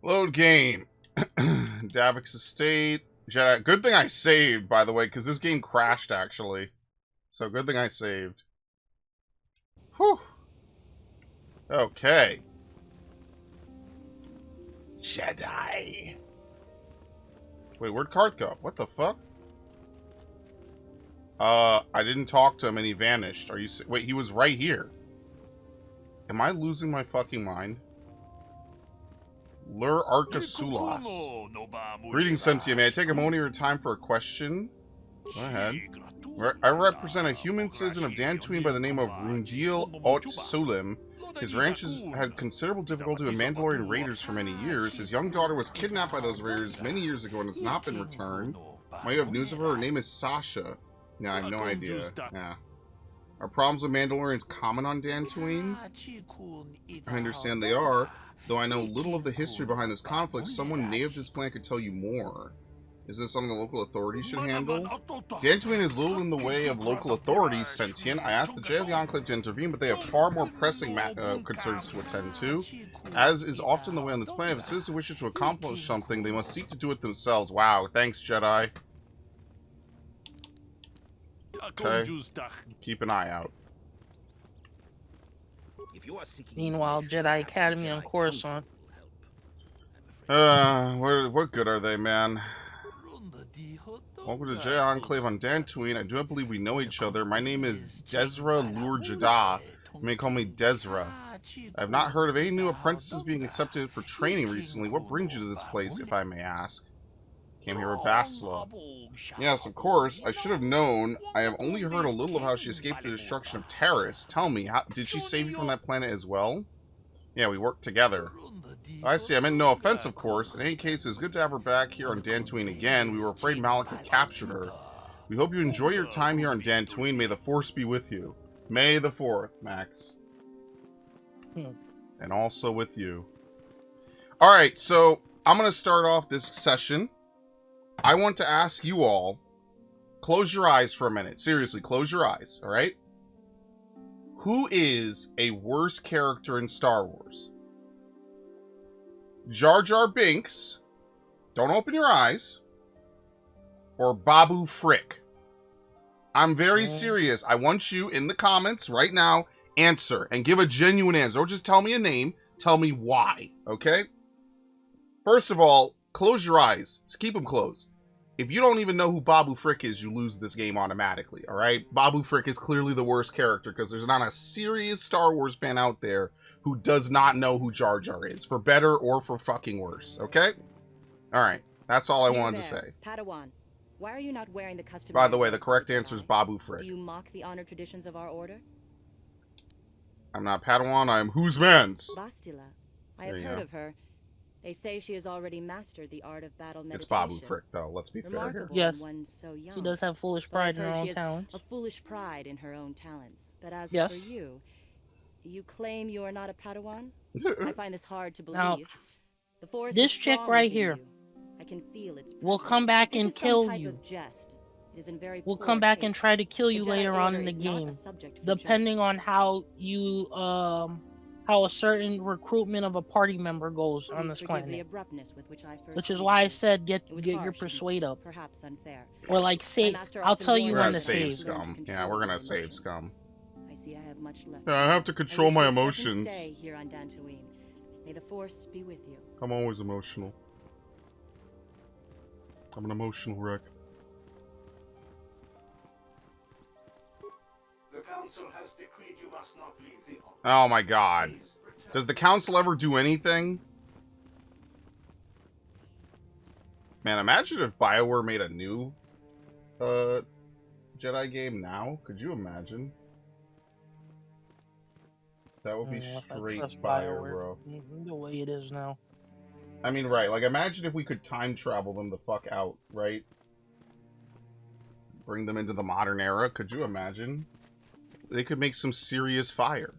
Load game. Davix Estate. Jedi. Good thing I saved, by the way, because this game crashed, actually. So good thing I saved. Whew. Okay. Jedi. Wait, where'd Karth go? What the fuck? I didn't talk to him and he vanished. Are you... Wait, he was right here. Am I losing my fucking mind? Lur Arca Sulas. Greetings, Sentia. May I take a moment of your time for a question? Go ahead. I represent a human citizen of Dantooine by the name of Rundil Ot Sulim. His ranch has had considerable difficulty with Mandalorian raiders for many years. His young daughter was kidnapped by those raiders many years ago and has not been returned. Might you have news of her? Her name is Sasha. No, I have no idea. Yeah. Are problems with Mandalorians common on Dantooine? I understand they are. Though I know little of the history behind this conflict, someone native to this planet could tell you more. Is this something the local authorities should handle? Dantooine is little in the way of local authorities, Sentient. I asked the Jedi of the Enclave to intervene, but they have far more pressing concerns to attend to. As is often the way on this planet, if a citizen wishes to accomplish something, they must seek to do it themselves. Wow, thanks, Jedi. Okay. Keep an eye out. Meanwhile, Jedi Academy on Coruscant. What good are they, man? Welcome to Jedi Enclave on Dantooine. I do not believe we know each other. My name is Dezra Lur Jada. You may call me Dezra. I have not heard of any new apprentices being accepted for training recently. What brings you to this place, if I may ask? Came here with Bastila. Yes, of course. I should have known. I have only heard a little of how she escaped the destruction of Taris. Tell me, did she save you from that planet as well? Yeah, we worked together. I see. I meant no offense, of course. In any case, it's good to have her back here on Dantooine again. We were afraid Malak had captured her. We hope you enjoy your time here on Dantooine. May the Force be with you. May the 4th, Max. And also with you. Alright, so I'm going to start off this session. I want to ask you all, close your eyes for a minute. Seriously, close your eyes, alright? Who is a worse character in Star Wars? Jar Jar Binks, don't open your eyes, or Babu Frick? I'm very serious. I want you in the comments right now, answer, and give a genuine answer. Don't just tell me a name, tell me why, okay? First of all, close your eyes. Just keep them closed. If you don't even know who Babu Frick is, you lose this game automatically, alright? Babu Frick is clearly the worst character, because there's not a serious Star Wars fan out there who does not know who Jar Jar is, for better or for fucking worse, okay? Alright, that's all I wanted to say. Padawan, why are you not wearing the customary... By the way, the correct answer is Babu Frick. Do you mock the honor traditions of our order? I'm not Padawan, I'm whose man's? Bastila. I have heard of her. They say she has already mastered the art of battle meditation. It's Babu Frick, though, let's be fair here. Yes, so young. she does have foolish pride in her own talents. A foolish pride in her own talents. But as yes. for you, you claim you are not a Padawan? I find this hard to believe. Now, the Force this chick right here I can feel its will come back and kill you. Will come back and try to kill you later on in the game, depending on how you how a certain recruitment of a party member goes on this planet. Which is why I said get your persuade up. Perhaps unfair. Or like save. I'll tell you when to save. Scum. Yeah, we're gonna save Scum. I see I have much left. Yeah, I have to control my emotions. Stay here on Dantooine. May the Force be with you. I'm always emotional. I'm an emotional wreck. The council has decreed you must not leave the office. Oh my god. Does the council ever do anything? Man, imagine if BioWare made a new Jedi game now. Could you imagine? That would be straight fire, bro. The way it is now. I mean, right. Like, imagine if we could time travel them the fuck out, right? Bring them into the modern era. Could you imagine? They could make some serious fire.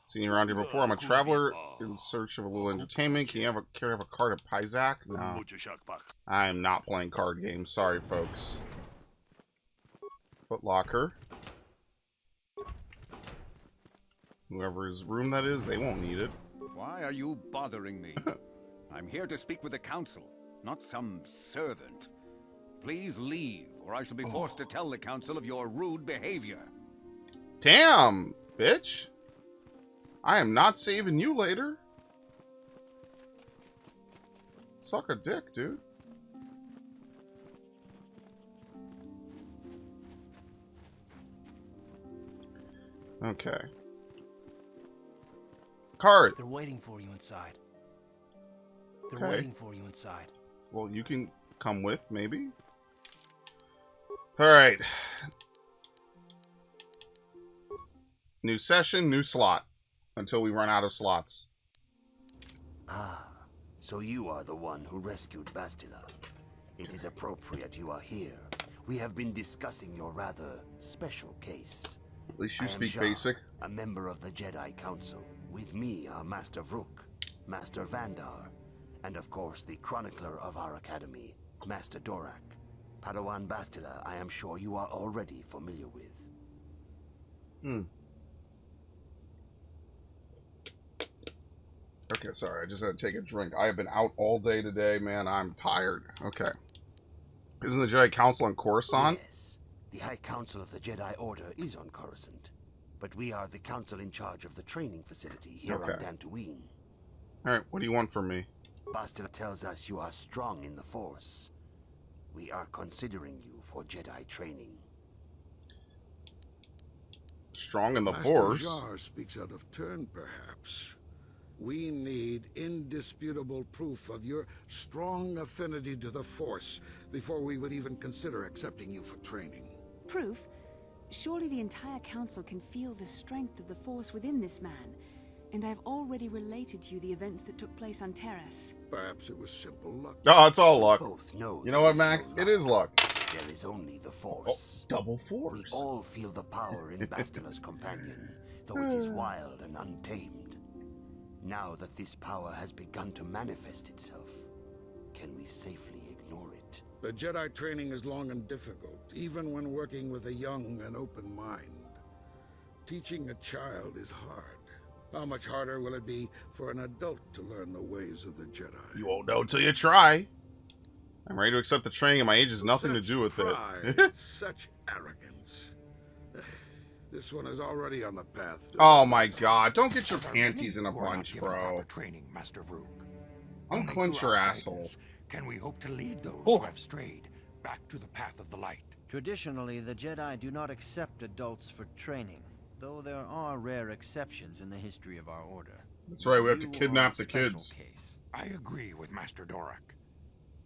Seen you around here before. I'm a traveler in search of a little entertainment. Can you have care to have a card at Pyzak? No. I am not playing card games. Sorry, folks. Foot Locker. Whoever's room that is, they won't need it. Why are you bothering me? I'm here to speak with the council, not some servant. Please leave, or I shall be forced to tell the council of your rude behavior. Damn, bitch. I am not saving you later. Suck a dick, dude. Okay. Card. They're waiting for you inside. They're Okay. waiting for you inside. Well, you can come with, maybe? Alright. New session, new slot. Until we run out of slots. Ah, so you are the one who rescued Bastila. It is appropriate you are here. We have been discussing your rather special case. At least you I am speak Jha, basic. a member of the Jedi Council. With me are Master Vrook, Master Vandar, and of course the chronicler of our academy, Master Dorak. Padawan Bastila, I am sure you are already familiar with. Okay, sorry, I just had to take a drink. I have been out all day today, man. I'm tired. Okay. Isn't the Jedi Council on Coruscant? Yes, the High Council of the Jedi Order is on Coruscant, but we are the council in charge of the training facility here on Okay. Dantooine. Alright, what do you want from me? Bastila tells us you are strong in the Force. We are considering you for Jedi training. Strong in the Master Force? Jha speaks out of turn, perhaps. We need indisputable proof of your strong affinity to the Force before we would even consider accepting you for training. Proof? Surely the entire council can feel the strength of the Force within this man. And I've already related to you the events that took place on Terrace. Perhaps it was simple luck. Oh, it's all luck. Both know You know what, there Max? no It is luck. There is only the Oh, Force. double We Force. all feel the power in Bastila's companion, though it is wild and untamed. Now that this power has begun to manifest itself, can we safely ignore it? The Jedi training is long and difficult, even when working with a young and open mind. Teaching a child is hard. How much harder will it be for an adult to learn the ways of the Jedi? You won't know till you try. I'm ready to accept the training, and my age has nothing to Such do with pride, it. such arrogance. This one is already on the path to... Oh my god, don't get your panties in a bunch, bro. Training, Master Vrook. Unclench your asshole. Can we hope to lead those Oh. who have strayed back to the path of the light? Traditionally, the Jedi do not accept adults for training, though there are rare exceptions in the history of our order. That's right, we have to You kidnap are a the special kids. case. I agree with Master Dorak.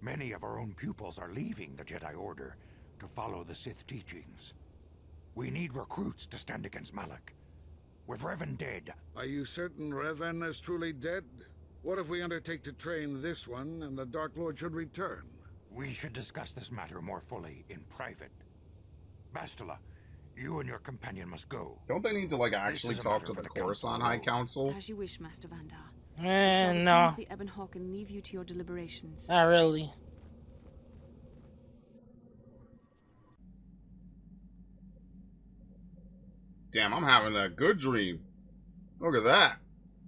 Many of our own pupils are leaving the Jedi Order to follow the Sith teachings. We need recruits to stand against Malak. With Revan dead, Are you certain Revan is truly dead? What if we undertake to train this one and the Dark Lord should return? we should discuss this matter more fully in private. Bastila, you and your companion must go. Don't they need to, like, actually This is a talk matter to for the the Coruscant council High alone. Council? As you wish, Master Vandar. I shall return No, to the Ebon Hawk and leave you to your deliberations. not really. Damn, I'm having a good dream. Look at that.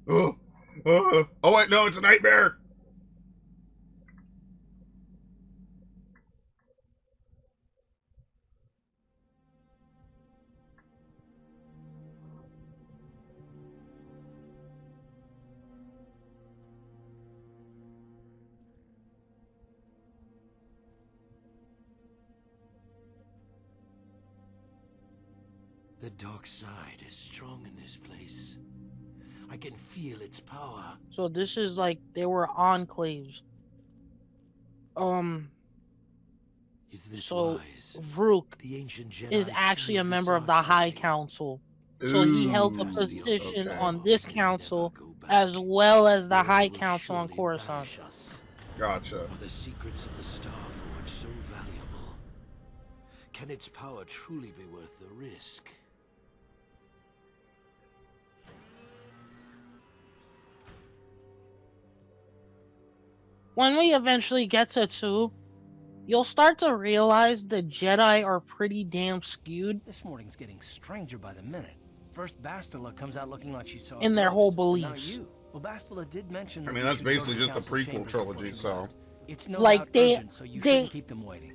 Oh, wait, no, it's a nightmare. The dark side is strong in this place. I can feel its power. So this is like they were enclaves. Is this So wise? Vrook The ancient Jedi is actually a sealed member this of the arch High for me. Council. So he held the Ooh, position okay. on this Never council go back. as well as the They High will Council on surely Coruscant. banish us. Gotcha. Are the secrets of the Star Forge so valuable? Can its power truly be worth the risk? When we eventually get to 2, you'll start to realize the Jedi are pretty damn skewed. This morning's getting stranger by the minute. first Bastila comes out looking like she saw in their whole beliefs. Not you. Well, Bastila did mention that I mean, we that's should go to basically the just the council prequel chambers trilogy, before she so. left. It's no Like, doubt they- urgent, so you they- shouldn't keep them waiting.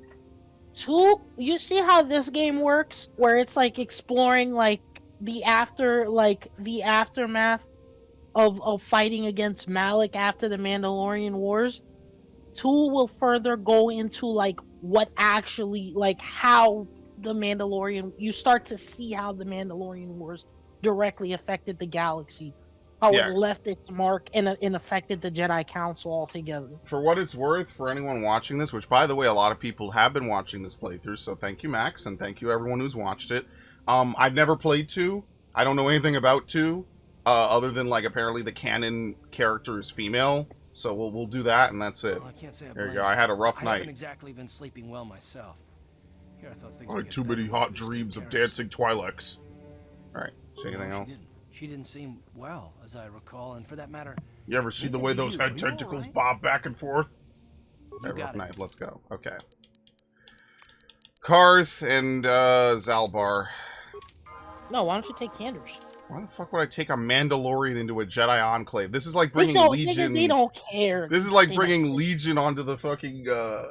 You see how this game works, where it's like exploring like the aftermath of fighting against Malik after the Mandalorian Wars. 2 will further go into like what actually, like how the Mandalorian, you start to see how the Mandalorian Wars directly affected the galaxy, how Yeah. it left its mark and affected the Jedi Council altogether. For what it's worth, for anyone watching this, which by the way, a lot of people have been watching this playthrough, so thank you, Max, and thank you everyone who's watched it. I've never played 2. I don't know anything about 2, other than like apparently the canon character is female. So we'll do that, and that's it. Well, I can't say There you go. I had a rough I night. haven't exactly been sleeping well myself. Here, I thought things I would had get too better many once hot we dreams of escaped Terrace. dancing Twi'leks. Alright, is anything No, else? She didn't seem well, as I recall, and for that matter, You ever see the way those head tentacles bob back and forth? Alright, rough night. Let's go. Okay. Karth and Zalbar. No, why don't you take Candors? Why the fuck would I take a Mandalorian into a Jedi Enclave? This is like bringing They Legion. don't care. This is like They bringing don't- Legion onto the fucking.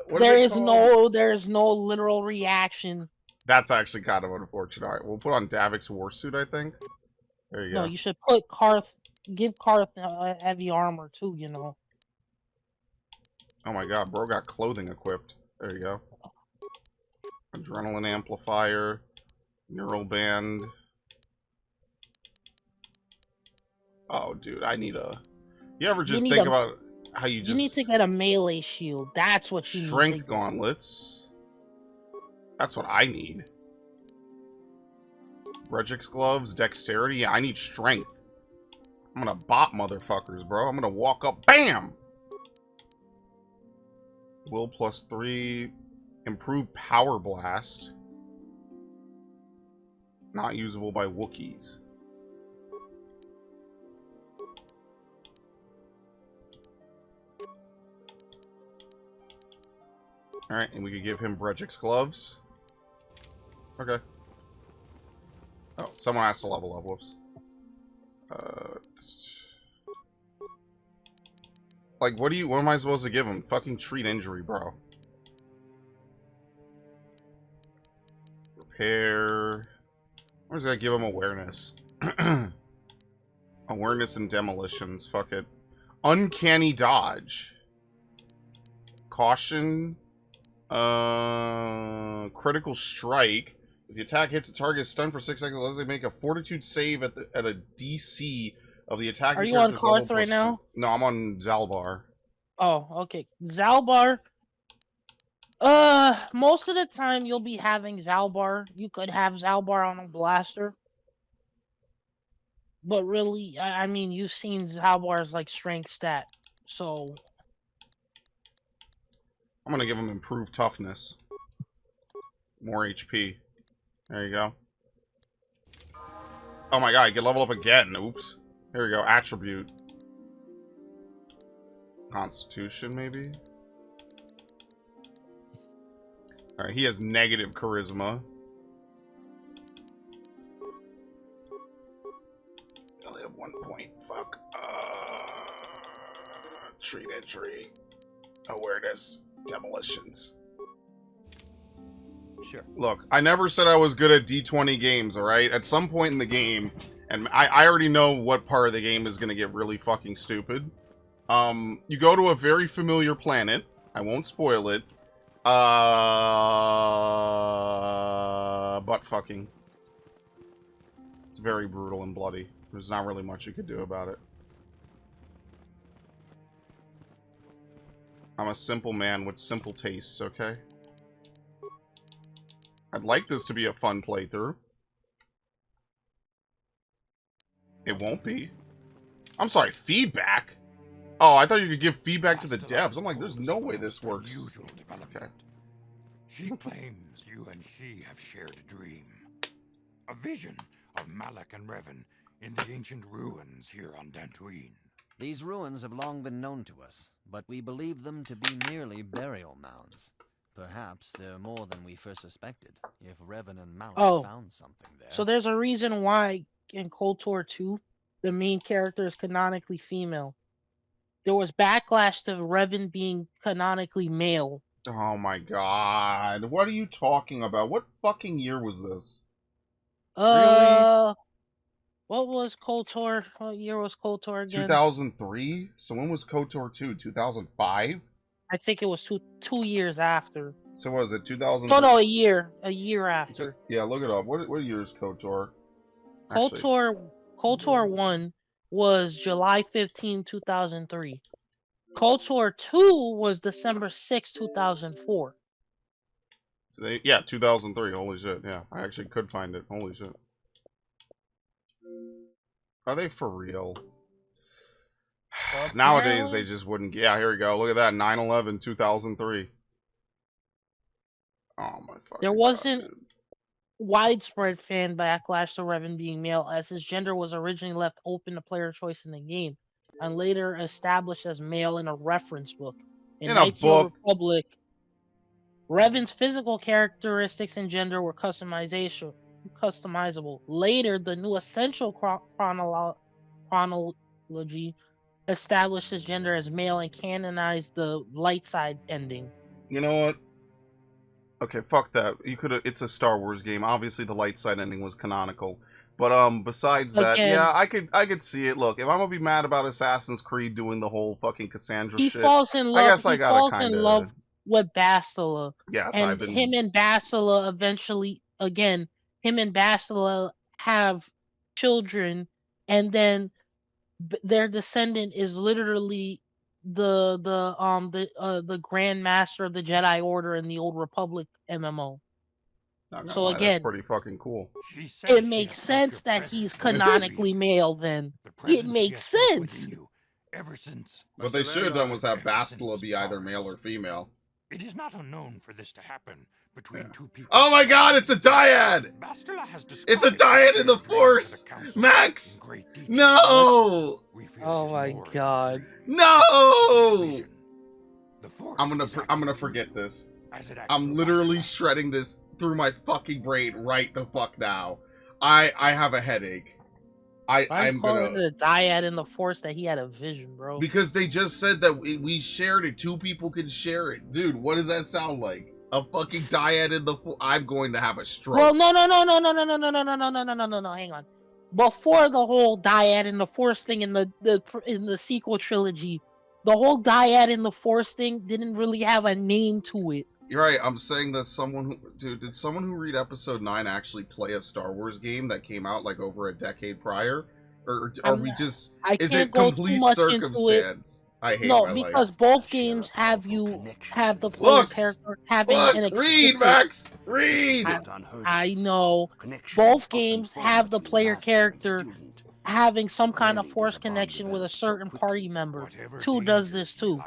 What There is no literal reaction. That's actually kind of unfortunate. All right, we'll put on Davik's warsuit, I think. There you No, go. you should put Karth, give Karth heavy armor too. You know. Oh my god, bro got clothing equipped. There you go. Adrenaline amplifier, neural band. Oh, dude, I need a. You ever just think about how you just? You need to get a melee shield. That's what you need. Strength gauntlets. That's what I need. Regix gloves, dexterity. Yeah, I need strength. I'm gonna bop motherfuckers, bro. I'm gonna walk up, bam. Will +3, improved power blast. Not usable by Wookiees. Alright, and we could give him Regix gloves. Okay. Oh, someone has to level up. Whoops. Like, what am I supposed to give him? Fucking treat injury, bro. Repair. I'm just gonna give him awareness. Awareness and demolitions. Fuck it. Uncanny dodge. Caution. Critical strike. If the attack hits a target, stunned for 6 seconds, unless they make a fortitude save at a DC of the attack. Are you on Karth right now? No, I'm on Zalbar. Oh, okay. Zalbar. Most of the time you'll be having Zalbar. You could have Zalbar on a blaster. But really, I mean, you've seen Zalbar's like strength stat, so I'm gonna give him improved toughness. More HP. There you go. Oh my god, you can level up again. Oops. Here we go. Attribute. Constitution, maybe? Alright, he has negative charisma. I only have 1 point. Fuck. Treat injury. Awareness. Demolitions. Sure. Look, I never said I was good at D20 games, alright? At some point in the game, and I already know what part of the game is gonna get really fucking stupid. You go to a very familiar planet. I won't spoil it. Butt fucking. It's very brutal and bloody. There's not really much you could do about it. I'm a simple man with simple tastes, okay? I'd like this to be a fun playthrough. It won't be. I'm sorry, feedback? Oh, I thought you could give feedback to the devs. I'm like, there's no way this works. Okay. She claims you and she have shared a dream. A vision of Malak and Revan in the ancient ruins here on Dantooine. These ruins have long been known to us, but we believe them to be merely burial mounds. Perhaps they're more than we first suspected, if Revan and Malak found something there. So there's a reason why in KOTOR 2, the main character is canonically female. There was backlash to Revan being canonically male. Oh my god. What are you talking about? What fucking year was this? Really? What was KOTOR? What year was KOTOR again? 2003? So when was KOTOR 2? 2005? I think it was two years after. So what was it, 2000? No, a year after. Yeah, look it up. What year is KOTOR? KOTOR 1 was July 15, 2003. KOTOR 2 was December 6, 2004. So yeah, 2003. Holy shit. Yeah, I actually could find it. Holy shit. Are they for real? Nowadays, they just wouldn't. Yeah, here we go. Look at that. 9/11, 2003. Oh my fucking There wasn't God, widespread fan backlash to Revan being male, as his gender was originally left open to player choice in the game, and later established as male in a reference book. In a book. Republic, Revan's physical characteristics and gender were customizable. Later, the new Essential chronology established his gender as male and canonized the light side ending. You know what? Okay, fuck that. You could. It's a Star Wars game. Obviously, the light side ending was canonical. But besides that, yeah, I could see it. Look, if I'm gonna be mad about Assassin's Creed doing the whole fucking Cassandra shit, falls in love. I guess I gotta kind of love with Bastila. Yes, and him and Bastila eventually again. Him and Bastila have children, and then their descendant is literally the Grand Master of the Jedi Order in the Old Republic MMO. So again, that's pretty fucking cool. It makes sense that he's canonically male. Then it makes sense. Ever since. What they should have done was have Bastila be either male or female. It is not unknown for this to happen between two people. Oh my god, it's a dyad! It's a dyad in the Force! Max! No! Oh my god. No! I'm gonna forget this. I'm literally shredding this through my fucking brain right the fuck now. I have a headache. I'm calling it a dyad in the Force that he had a vision, bro. Because they just said that we shared it. 2 people can share it. Dude, what does that sound like? A fucking dyad in the Force? I'm going to have a stroke. Well, no, hang on. Before the whole dyad in the Force thing in the sequel trilogy, the whole dyad in the Force thing didn't really have a name to it. You're right. I'm saying that did someone who read episode 9 actually play a Star Wars game that came out like over a decade prior? Or are we just, is it complete circumstance? I hate my life. Because both games have the player character having an read, Max! Read! I know. Both games have the player character having some kind of Force connection with a certain party member. 2 does this too.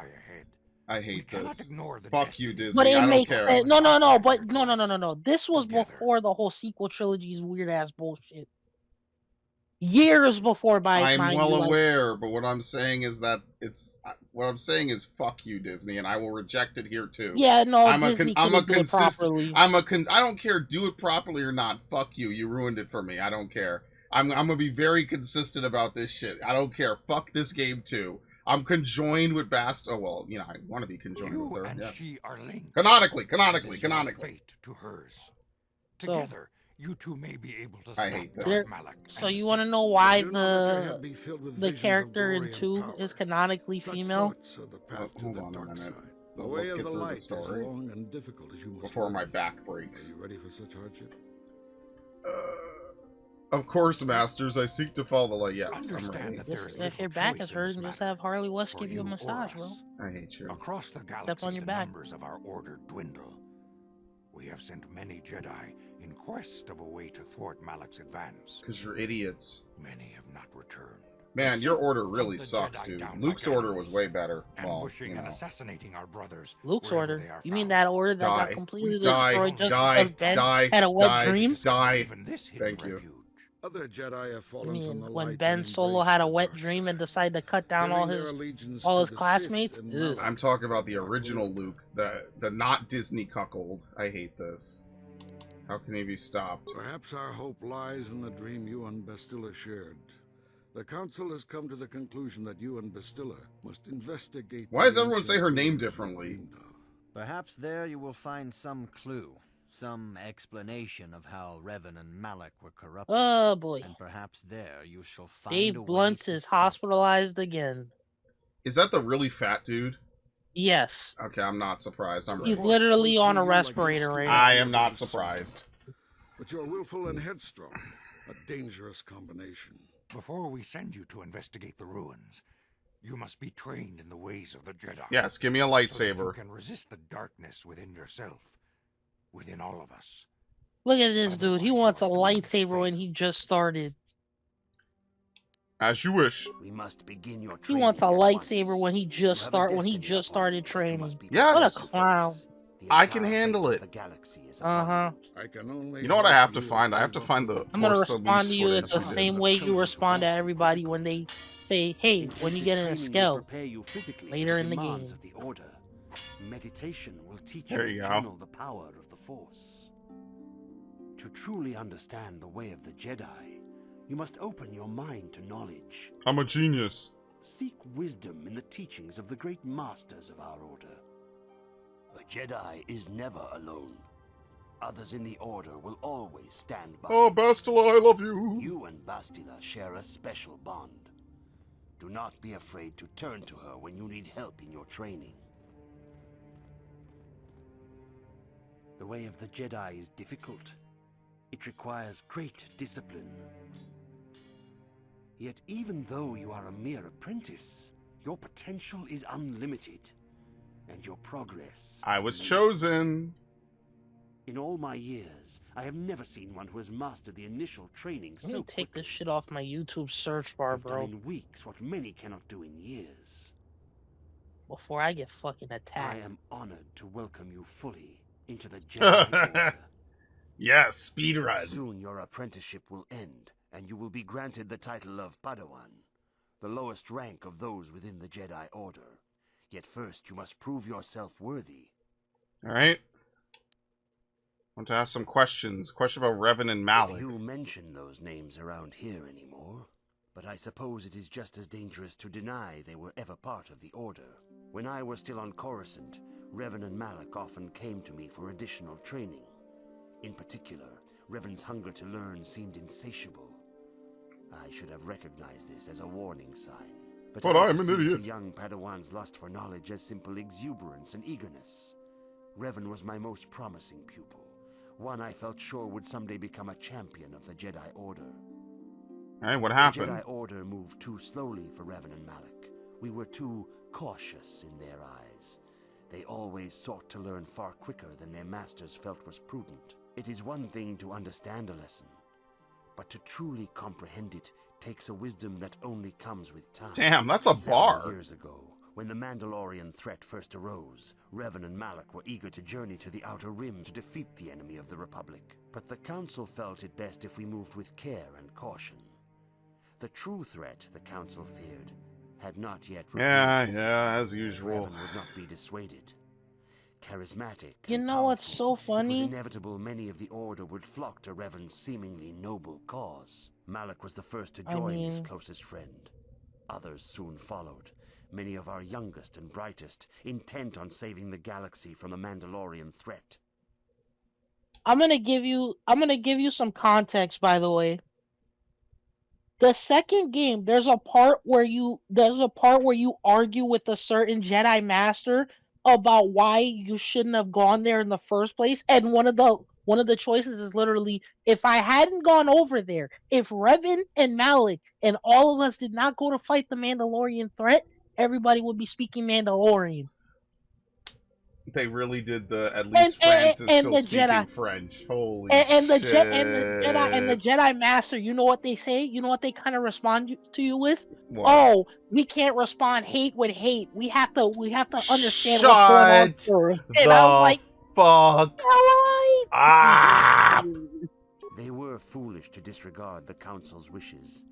I hate this. Fuck you, Disney. But it makes sense. No. This was before the whole sequel trilogy's weird ass bullshit. Years before I'm well aware, but what I'm saying is that fuck you, Disney, and I will reject it here too. Yeah, no, I'm a consistent. I don't care, do it properly or not. Fuck you. You ruined it for me. I don't care. I'm gonna be very consistent about this shit. I don't care. Fuck this game too. I'm conjoined with Bast. Oh well, you know I want to be conjoined with her. And yes. she are linked. Canonically. Fate to hers. Together, you 2 may be able to I hate stop this. Malak. So you want to know why the character in 2 is canonically female? Hold on a minute. Let's get through the story before my back breaks. Are you ready for such hardship? Of course, Masters. I seek to follow the light. Yes, I'm ready. If your back is hurting, just have Harley West give you a massage, bro. I hate you. Across the galaxy, Step on your back. Numbers of our order dwindle. We have sent many Jedi in quest of a way to thwart Malak's advance. Because you're idiots. Many have not returned. Man, your order really sucks, dude. Luke's order was way better. Ambushing and assassinating our brothers. Luke's order? You mean that order that got completely destroyed just because Ben had a wet dream? Thank you. Other Jedi have fallen You from mean the when light Ben and Solo embraced had a the wet dark dream side. and decided to cut down Giving their allegiance all to his the classmates? Sith and Malak. I'm talking about the original Luke, the not Disney cuckold. I hate this. How can he be stopped? Perhaps our hope lies in the dream you and Bastila shared. The Council has come to the conclusion that you and Bastila must investigate... Why does everyone say her name differently? Perhaps there you will find some clue, some explanation of how Revan and Malak were corrupted. Oh boy. And perhaps there you shall find Dave a way Blunts to is stop. hospitalized again. Is that the really fat dude? Yes. Okay, I'm not surprised. He's literally on a respirator right now. I am not surprised. But you're willful and headstrong. A dangerous combination. Before we send you to investigate the ruins, you must be trained in the ways of the Jedi. Yes, give me a So that lightsaber. you can resist the darkness within yourself, within all of us. Look at this dude. He wants a lightsaber when he just started. As you wish. We must begin your He training wants a at lightsaber once. when he just started training. Yes. What a clown. I can handle it. Uh-huh. I can only... You know what I have to find? I have to find the I'm gonna Force respond to you Unleashed the footage. same way you respond to everybody when they say, hey, when you get in a scale later in the game. Of the order. Meditation will teach There you you to go. channel the power of the Force. To truly understand the way of the Jedi, you must open your mind to knowledge. I'm a genius. Seek wisdom in the teachings of the great masters of our order. The Jedi is never alone. Others in the Order will always stand by. Oh, Bastila, I love you. You and Bastila share a special bond. Do not be afraid to turn to her when you need help in your training. The way of the Jedi is difficult. It requires great discipline. Yet even though you are a mere apprentice, your potential is unlimited. And your progress... I was chosen. In all my years, I have never seen one who has mastered the initial training Let me so take quickly. this shit off my YouTube search bar, You've done bro, in weeks what many cannot do in years. before I get fucking I attacked. am honored to welcome you fully into the Jedi Order. Yes, speedrun. Soon your apprenticeship will end, and you will be granted the title of Padawan, the lowest rank of those within the Jedi Order. Yet first you must prove yourself worthy. Alright. Want to ask some questions. Question about Revan and Malak. You mention those names around here anymore, but I suppose it is just as dangerous to deny they were ever part of the Order. When I was still on Coruscant, Revan and Malak often came to me for additional training. In particular, Revan's hunger to learn seemed insatiable. I should have recognized this as a warning sign. But I I'm an perceived idiot. The young Padawan's lust for knowledge as simple exuberance and eagerness. Revan was my most promising pupil, one I felt sure would someday become a champion of the Jedi Order. Alright, what The happened? Jedi Order moved too slowly for Revan and Malak. We were too cautious in their eyes. They always sought to learn far quicker than their masters felt was prudent. It is one thing to understand a lesson, but to truly comprehend it takes a wisdom that only comes with time. Damn, that's a 7 bar. years ago, when the Mandalorian threat first arose, Revan and Malak were eager to journey to the Outer Rim to defeat the enemy of the Republic. But the Council felt it best if we moved with care and caution. The true threat the Council feared had not yet revealed itself. As usual. Revan would not be dissuaded. Charismatic You and know what's powerful, so funny? It was inevitable many of the Order would flock to Revan's seemingly noble cause. Malak was the first to join his closest friend. Others soon followed, many of our youngest and brightest, intent on saving the galaxy from the Mandalorian threat. I'm gonna give you some context, by the way. The second game, there's a part where you argue with a certain Jedi Master about why you shouldn't have gone there in the first place, and one of the choices is literally, if I hadn't gone over there, if Revan and Malak and all of us did not go to fight the Mandalorian threat, everybody would be speaking Mandalorian. They really did the at least France is still speaking Jedi. French. Holy The shit. Jedi Master, you know what they say? You know what they kind of respond to you with? What? Oh, we can't respond hate with hate. We have to understand Shut what's going on first. And I was like, fuck. alright. Ah. They were foolish to disregard the Council's wishes.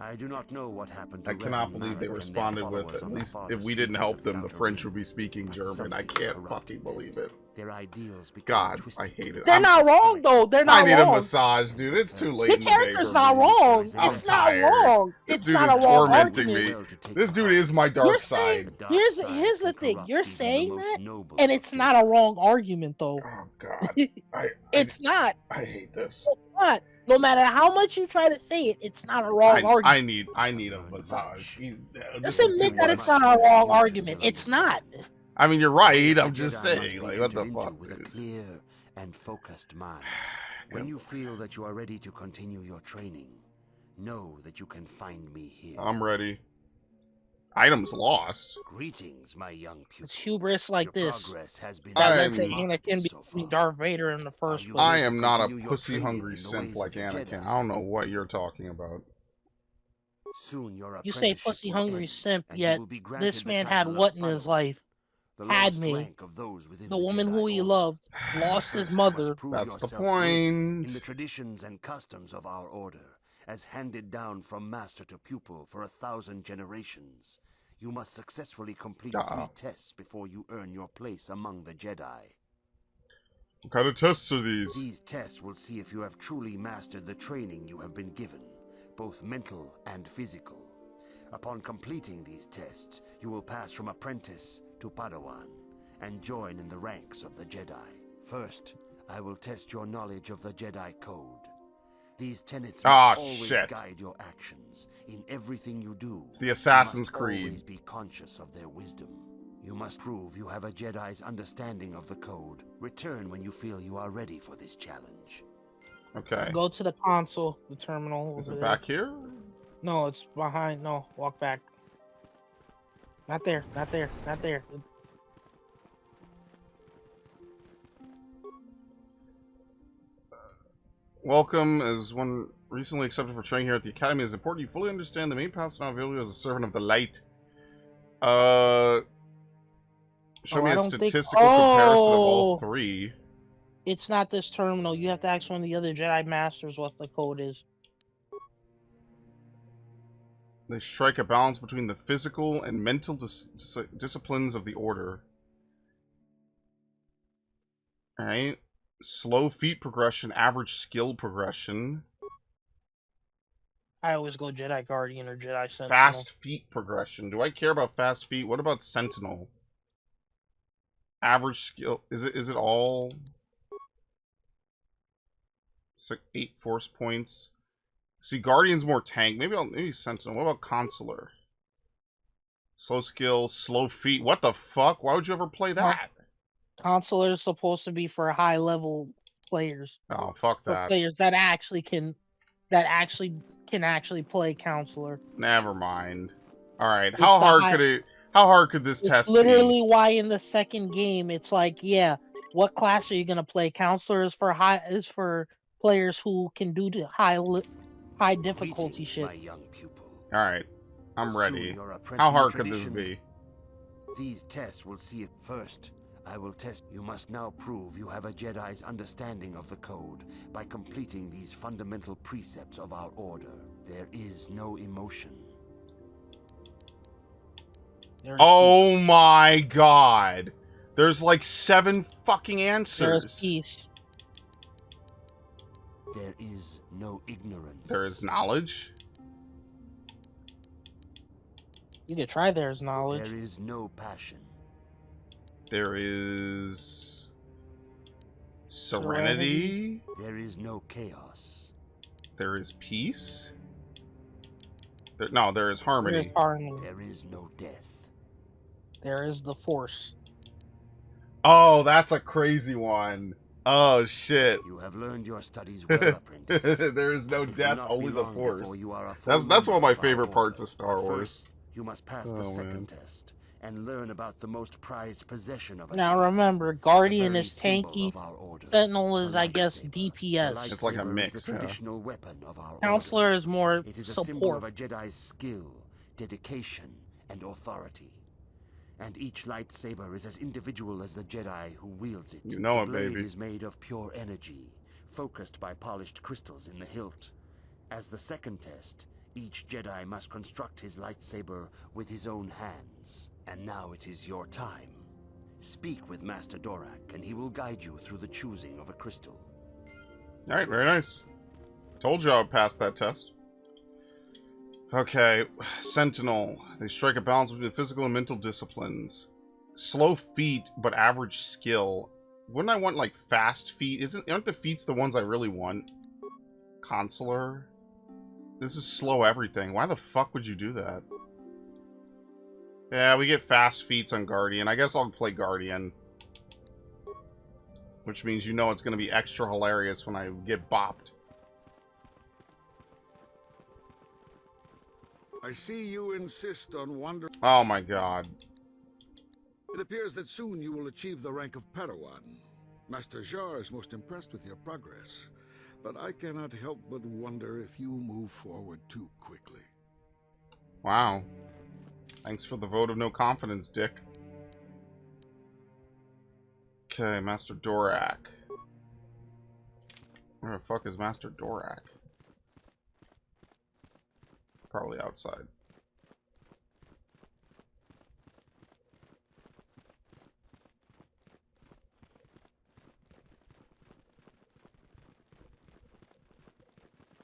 I do not know what happened to I cannot Reverend believe they Malik and responded their with, followers at on the least if farthest we didn't reaches help of the them, the Outer French Rim. would be speaking But German. I something can't corrupted fucking them. believe it. Their ideals became God, twisted. I hate it. They're not wrong though. They're not I need wrong. a massage, dude. It's too late The in the day character's for not me. wrong. I'm It's tired. not wrong. This It's dude not is a wrong tormenting argument. me. This dude is my dark side. Here's the thing. You're saying that, and it's not a wrong argument though. Oh God, It's not. I hate this. It's not. No matter how much you try to say it, it's not a wrong argument. I need a massage. Just admit that it's not a wrong argument. It's not. I mean, you're right. I'm The just Jedi must saying, be like, what the entered into fuck, with a dude? clear and focused mind. When you feel that you are ready to continue your training, know that you can find me here. I'm ready. Items lost. Greetings, my young pupil. It's hubris like Your this progress has been that led to remarkable Anakin so being far. Darth Vader in the first place. I am not a Continue your pussy-hungry training in the simp ways like of the Anakin. Jedi. I don't know what you're talking about. Soon your You say apprenticeship pussy will hungry end, simp, and you yet will be granted this the man had title of what in his Padawan, life? the Had lowest me. rank of those within The woman Jedi who he Order. loved lost his You mother. must prove That's the yourself worthy in point. the traditions and customs of our order, as handed down from master to pupil for 1,000 generations. You must successfully complete 3 tests before you earn your place among the Jedi. What kind of tests are these? These tests will see if you have truly mastered the training you have been given, both mental and physical. Upon completing these tests, you will pass from apprentice to Padawan and join in the ranks of the Jedi. First, I will test your knowledge of the Jedi Code. These tenets must always guide your actions. In everything you do, It's the Assassin's you must Creed. always be conscious of their wisdom. You must prove you have a Jedi's understanding of the code. Return when you feel you are ready for this challenge. Okay. Go to the console, the terminal. Is over it there. back here? No, it's behind. No, walk back. Not there. Not there. Not there. Welcome as one recently accepted for training here at the Academy. It is important you fully understand the main paths and ability as a servant of the light. Show me I a don't think- statistical comparison of all Oh! 3. It's not this terminal. You have to ask one of the other Jedi Masters what the code is. They strike a balance between the physical and mental disciplines of the Order. Alright. Slow feat progression, average skill progression. I always go Jedi Guardian or Jedi Sentinel. Fast feet progression. Do I care about fast feet? What about Sentinel? Average skill. Is it all? It's like 8 force points. See, Guardian's more tank. Maybe Sentinel. What about Consular? Slow skill, slow feet. What the fuck? Why would you ever play that? Consular is supposed to be for high level players. Oh, fuck For that. players that actually can play Counselor. Never mind. Alright, It's how the hard high- could it... How hard could this It's test literally be? why in the second game it's like, yeah, what class are you gonna play? Counselor is for players who can do the high difficulty Greetings, shit. my young pupil. Alright, I'm Soon ready. your How hard apprentice could this traditions- be? These tests will see it first. I will test. You must now prove you have a Jedi's understanding of the code by completing these fundamental precepts of our order. There is no emotion. Oh my god. There's like 7 fucking answers. There's peace. There is no ignorance. There is knowledge. You could try there's knowledge. There is no passion. There is serenity. There is no chaos. There is peace. No, there is harmony. There's harmony. There is no death. There is the Force. Oh, that's a crazy one. Oh shit. You have learned your studies well, apprentice. There is no It will death, not only be the long before Force. you are a full That's one of my member our favorite parts order. of Star But Wars. first, you must pass the Oh, second man. test and learn about the most prized possession of a Now Jedi, remember, the Guardian very is symbol tanky. of our order, Sentinel is, the I guess, lightsaber. DPS. The It's like a lightsaber mix, is the yeah. traditional weapon of our Counselor order. is more It is a symbol support. of a Jedi's skill, dedication, and authority. And each lightsaber is as individual as the Jedi who wields it. You know the it, blade baby. is made of pure energy, focused by polished crystals in the hilt. As the second test, Each Jedi must construct his lightsaber with his own hands. And now it is your time. Speak with Master Dorak, and he will guide you through the choosing of a crystal. Alright, very nice. Told you I would pass that test. Okay, Sentinel. They strike a balance between physical and mental disciplines. Slow feet, but average skill. Wouldn't I want, like, fast feet? Aren't the feats the ones I really want? Consular? This is slow everything. Why the fuck would you do that? Yeah, we get fast feats on Guardian. I guess I'll play Guardian. Which means you know it's going to be extra hilarious when I get bopped. I see you insist on wandering. Oh my god. It appears that soon you will achieve the rank of Padawan. Master Jar is most impressed with your progress, but I cannot help but wonder if you move forward too quickly. Wow. Thanks for the vote of no confidence, Dick. Okay, Master Dorak. Where the fuck is Master Dorak? Probably outside.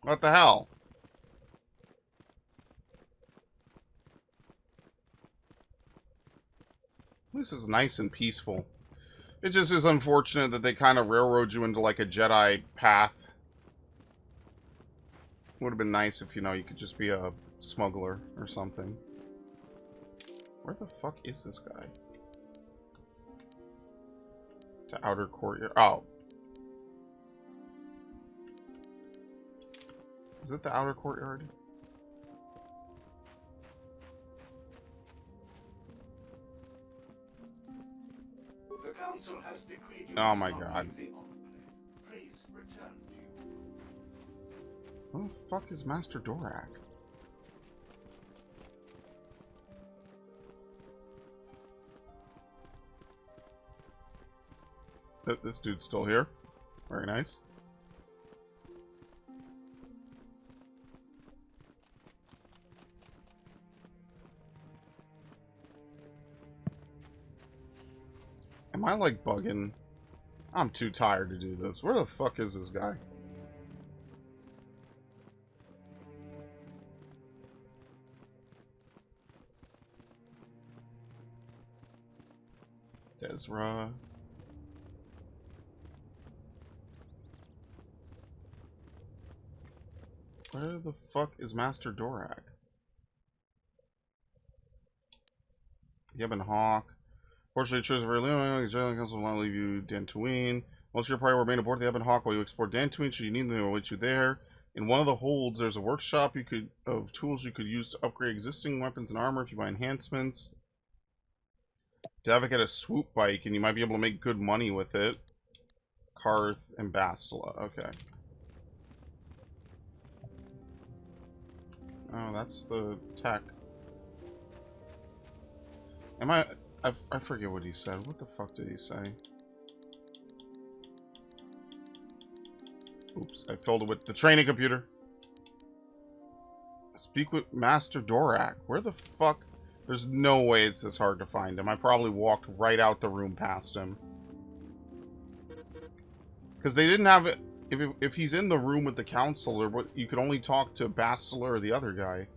What the hell? This is nice and peaceful. It just is unfortunate that they kind of railroad you into like a Jedi path. Would have been nice if, you know, you could just be a smuggler or something. Where the fuck is this guy? To outer courtyard. Oh. Is it the outer courtyard? The council has decreed you Oh must my not god. leave the enclave. Please return to you. Who the fuck is Master Dorak? This dude's still here. Very nice. Am I like bugging? I'm too tired to do this. Where the fuck is this guy? Dezra. Where the fuck is Master Dorak? Yebben Hawk. Fortunately, you chose a very limited. The Jedi Council will not leave you Dantooine. Most of your party will remain aboard the Yebben Hawk while you explore Dantooine. Should you need them, they will await you there. In one of the holds, there's a workshop of tools you could use to upgrade existing weapons and armor if you buy enhancements. Davik had a swoop bike, and you might be able to make good money with it. Karth and Bastila. Okay. Oh, that's the tech. Am I forget what he said. What the fuck did he say? Oops, I filled it with the training computer. Speak with Master Dorak. Where the fuck? There's no way it's this hard to find him. I probably walked right out the room past him. Because they didn't have it. If he's in the room with the counselor, you could only talk to Bastila or the other guy.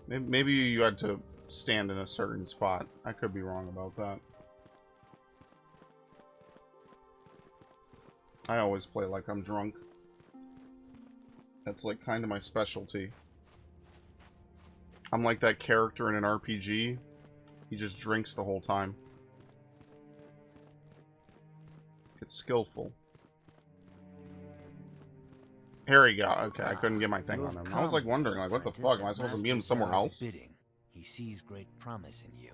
Maybe you had to stand in a certain spot. I could be wrong about that. I always play like I'm drunk. That's like kind of my specialty. I'm like that character in an RPG. He just drinks the whole time. It's skillful. Here we go. Okay, I couldn't get my thing on him. I was like wondering, like, what the fuck? Am I supposed to meet him somewhere else? He sees great promise in you,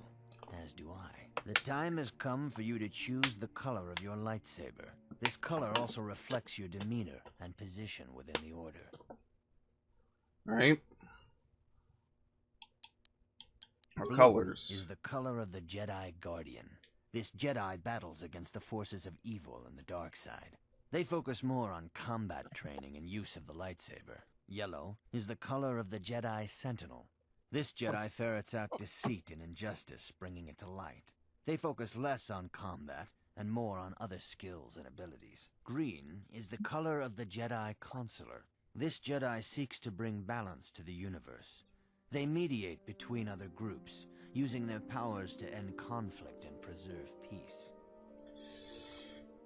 as do I. The time has come for you to choose the color of your lightsaber. This color also reflects your demeanor and position within the Order. Alright. Our Blue colors. Is the color of the Jedi Guardian. This Jedi battles against the forces of evil and the dark side. They focus more on combat training and use of the lightsaber. Yellow is the color of the Jedi Sentinel. This Jedi ferrets out deceit and injustice, bringing it to light. They focus less on combat and more on other skills and abilities. Green is the color of the Jedi Consular. This Jedi seeks to bring balance to the universe. They mediate between other groups, using their powers to end conflict and preserve peace.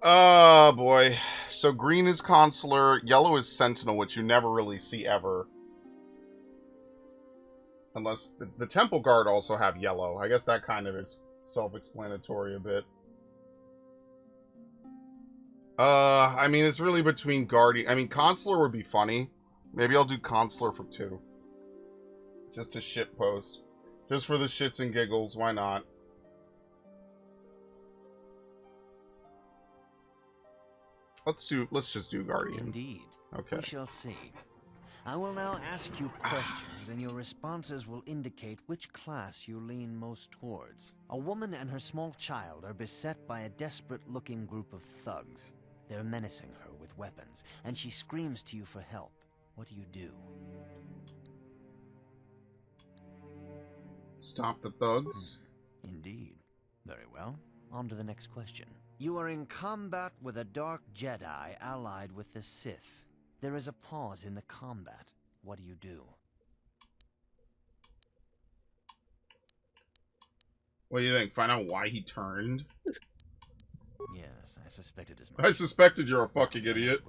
Oh, boy. So green is Consular, yellow is Sentinel, which you never really see ever. Unless the Temple Guard also have yellow. I guess that kind of is self-explanatory a bit. I mean, it's really between Guardian. I mean, Consular would be funny. Maybe I'll do Consular for 2. Just to shitpost. Just for the shits and giggles, why not? Let's just do Guardian. Indeed. Okay. We shall see. I will now ask you questions, and your responses will indicate which class you lean most towards. A woman and her small child are beset by a desperate-looking group of thugs. They're menacing her with weapons, and she screams to you for help. What do? Stop the thugs? Indeed. Very well. On to the next question. You are in combat with a dark Jedi allied with the Sith. There is a pause in the combat. What do? What do you think? Find out why he turned? Yes, I suspected as much. I suspected you're a fucking idiot.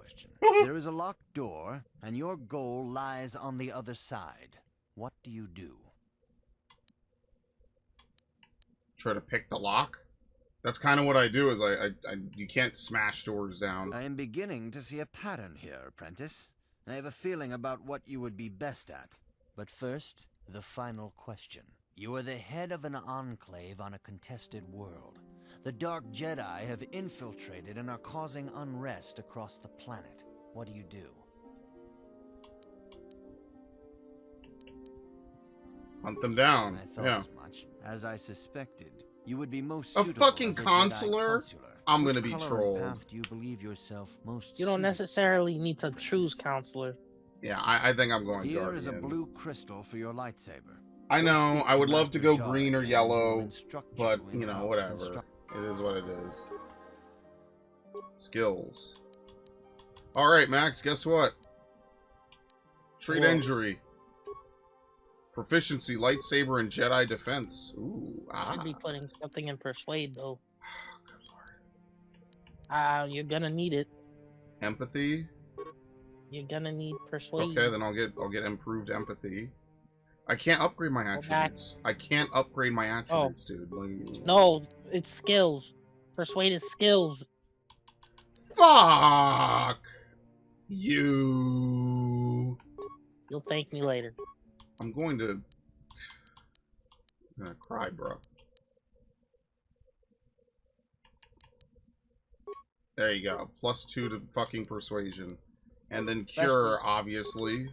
There is a locked door, and your goal lies on the other side. What do? Try to pick the lock? That's kind of what I do, is you can't smash doors down. I am beginning to see a pattern here, apprentice. I have a feeling about what you would be best at. But first, the final question. You are the head of an enclave on a contested world. The Dark Jedi have infiltrated and are causing unrest across the planet. What do? Hunt them down. I thought as much. As I suspected, you would be most a suitable fucking as a consular? Jedi consular. I'm gonna Which be color and trolled. path do you believe yourself most You don't suited necessarily need to choose Counselor. Yeah, I think I'm going Here Guardian. is a blue crystal for your lightsaber. I know, I would love to go green or Jar, yellow, and instruct but, in you know, how to whatever. construct- It is what it is. Skills. Alright, Max, guess what? Treat What? injury. Proficiency, lightsaber, and Jedi defense. Ooh, Should be putting something in Persuade, though. You're gonna need it. Empathy. You're gonna need Persuade. Okay, then I'll get improved empathy. I can't upgrade my attributes. I can't upgrade my attributes, dude. Like, No, it's skills. Persuade is skills. fuck you. You'll thank me later. I'm going to... I'm gonna cry, bro. There you go. +2 to fucking persuasion. And then cure, obviously.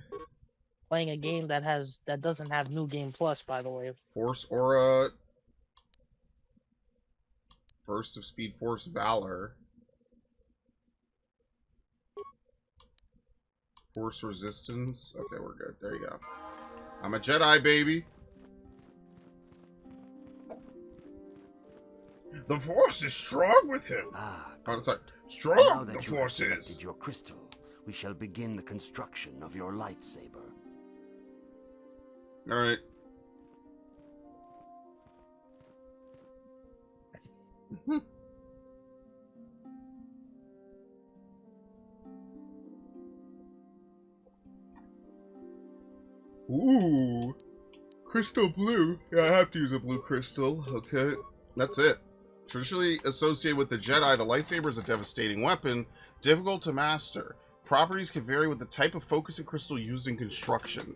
Playing a game that doesn't have New Game Plus, by the way. Force Aura. Burst of Speed, Force Valor. Force Resistance. Okay, we're good. There you go. I'm a Jedi, baby. The Force is strong with him. Oh, sorry. Now Strong that the you Force have is. selected your crystal, we shall begin the construction of your lightsaber. All right. Ooh. Crystal blue. Yeah, I have to use a blue crystal. Okay. That's it. Traditionally associated with the Jedi, the lightsaber is a devastating weapon, difficult to master. Properties can vary with the type of focusing crystal used in construction.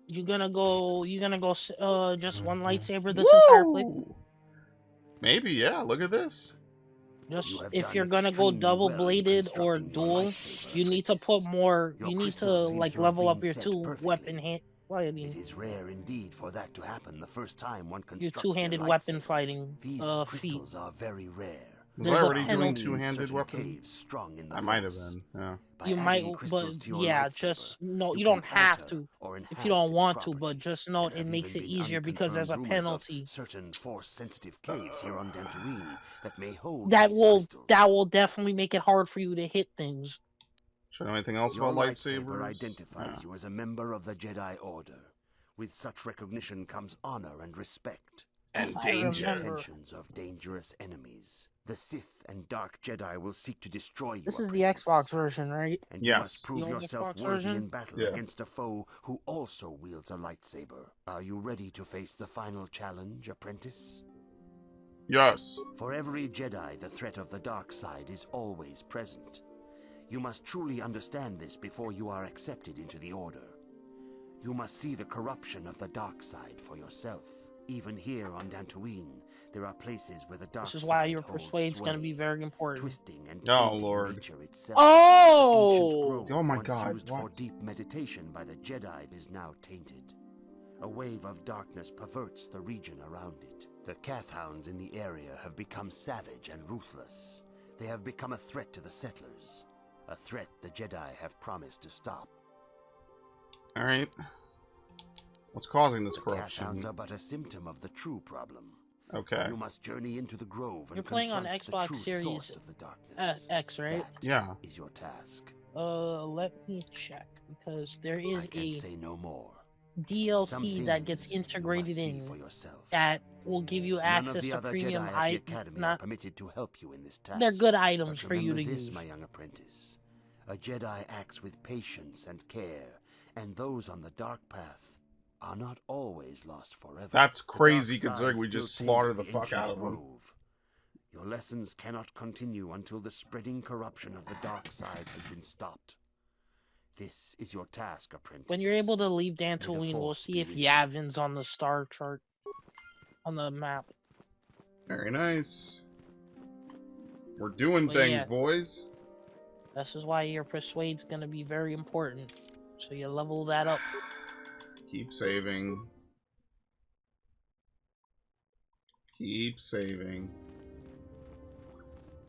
You're gonna go just one lightsaber this entire play? Maybe, yeah. Look at this. Just if you're gonna go double bladed or dual, you need to put more. You need to like level up your two-weapon It fighting. is rare indeed for that to happen the first time one Your constructs two-handed their weapon lightsaber. fighting These feat. crystals are very rare. Was there's I a already doing penalty. two-handed weapon? I might have been. Yeah. You might, but yeah, just no. You don't have to if you don't want to, but just know it makes it easier because there's a penalty. Certain force-sensitive caves here on Dantooine that may hold That these will crystals. definitely make it hard for you to hit things. Should I know anything else Your about lightsaber lightsabers? identifies you as a member of the Jedi Order. With such recognition comes honor and respect. And I danger. remember. Attentions of dangerous enemies. The Sith and Dark Jedi will seek to destroy you. This is the Xbox version, right? And you must prove The old yourself Xbox worthy version? in battle against a foe who also wields a lightsaber. Are you ready to face the final challenge, apprentice? Yes. For every Jedi, the threat of the dark side is always present. You must truly understand this before you are accepted into the Order. You must see the corruption of the dark side for yourself. Even here on Dantooine, there are places where the dark side This is why your holds persuade's going to be sway, very important. twisting and Oh, tainting Lord. nature itself. Oh! Ancient growth Oh my once God, used what? for deep meditation by the Jedi is now tainted. A wave of darkness perverts the region around it. The Kath hounds in the area have become savage and ruthless. They have become a threat to the settlers. A threat the Jedi have promised to stop. Alright. What's causing this The Kath corruption? hounds are but a symptom of the true problem. Okay. You must journey into the grove and You're playing on confront the Xbox true Series source of the darkness. X, right? That Yeah. is your task. Let me check because there is I can a say no more. DLC that gets integrated in For yourself. that will give you None access of the to other premium Jedi at the items. Academy are Not permitted to help you in this task. they're good items But for you to remember this, use. my young apprentice. A Jedi acts with patience and care, and those on the dark path are not always lost forever. That's The dark crazy side considering we still just taints slaughtered the fuck ancient out of them. grove. Your lessons cannot continue until the spreading corruption of the dark side has been stopped. This is your task, apprentice. When you're able to leave Dantooine, we'll Force see be if with you. Yavin's on the star chart on the map. Very nice. We're doing But things, yeah. boys. This is why your persuade's gonna be very important. So you level that up. Keep saving. Keep saving.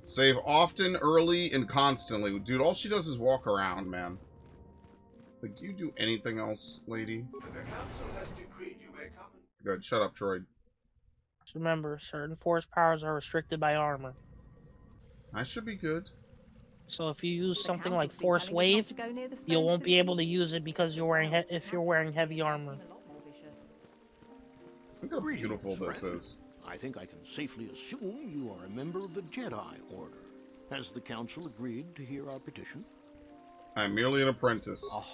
Save often, early, and constantly. Dude, all she does is walk around, man. Like, do you do anything else, lady? The council has decreed you may come. Good, shut up, droid. Just remember, certain force powers are restricted by armor. I should be good. So if you use The something like council's been Force telling us not Wave, to go near the you stones won't to be able to peace. use it because you're wearing if you're wearing heavy armor. Seem a lot more vicious. Look how beautiful this is. I think I can safely assume you are a member of the Jedi Order. Has the Council agreed to hear our petition? I'm merely an apprentice. Oh,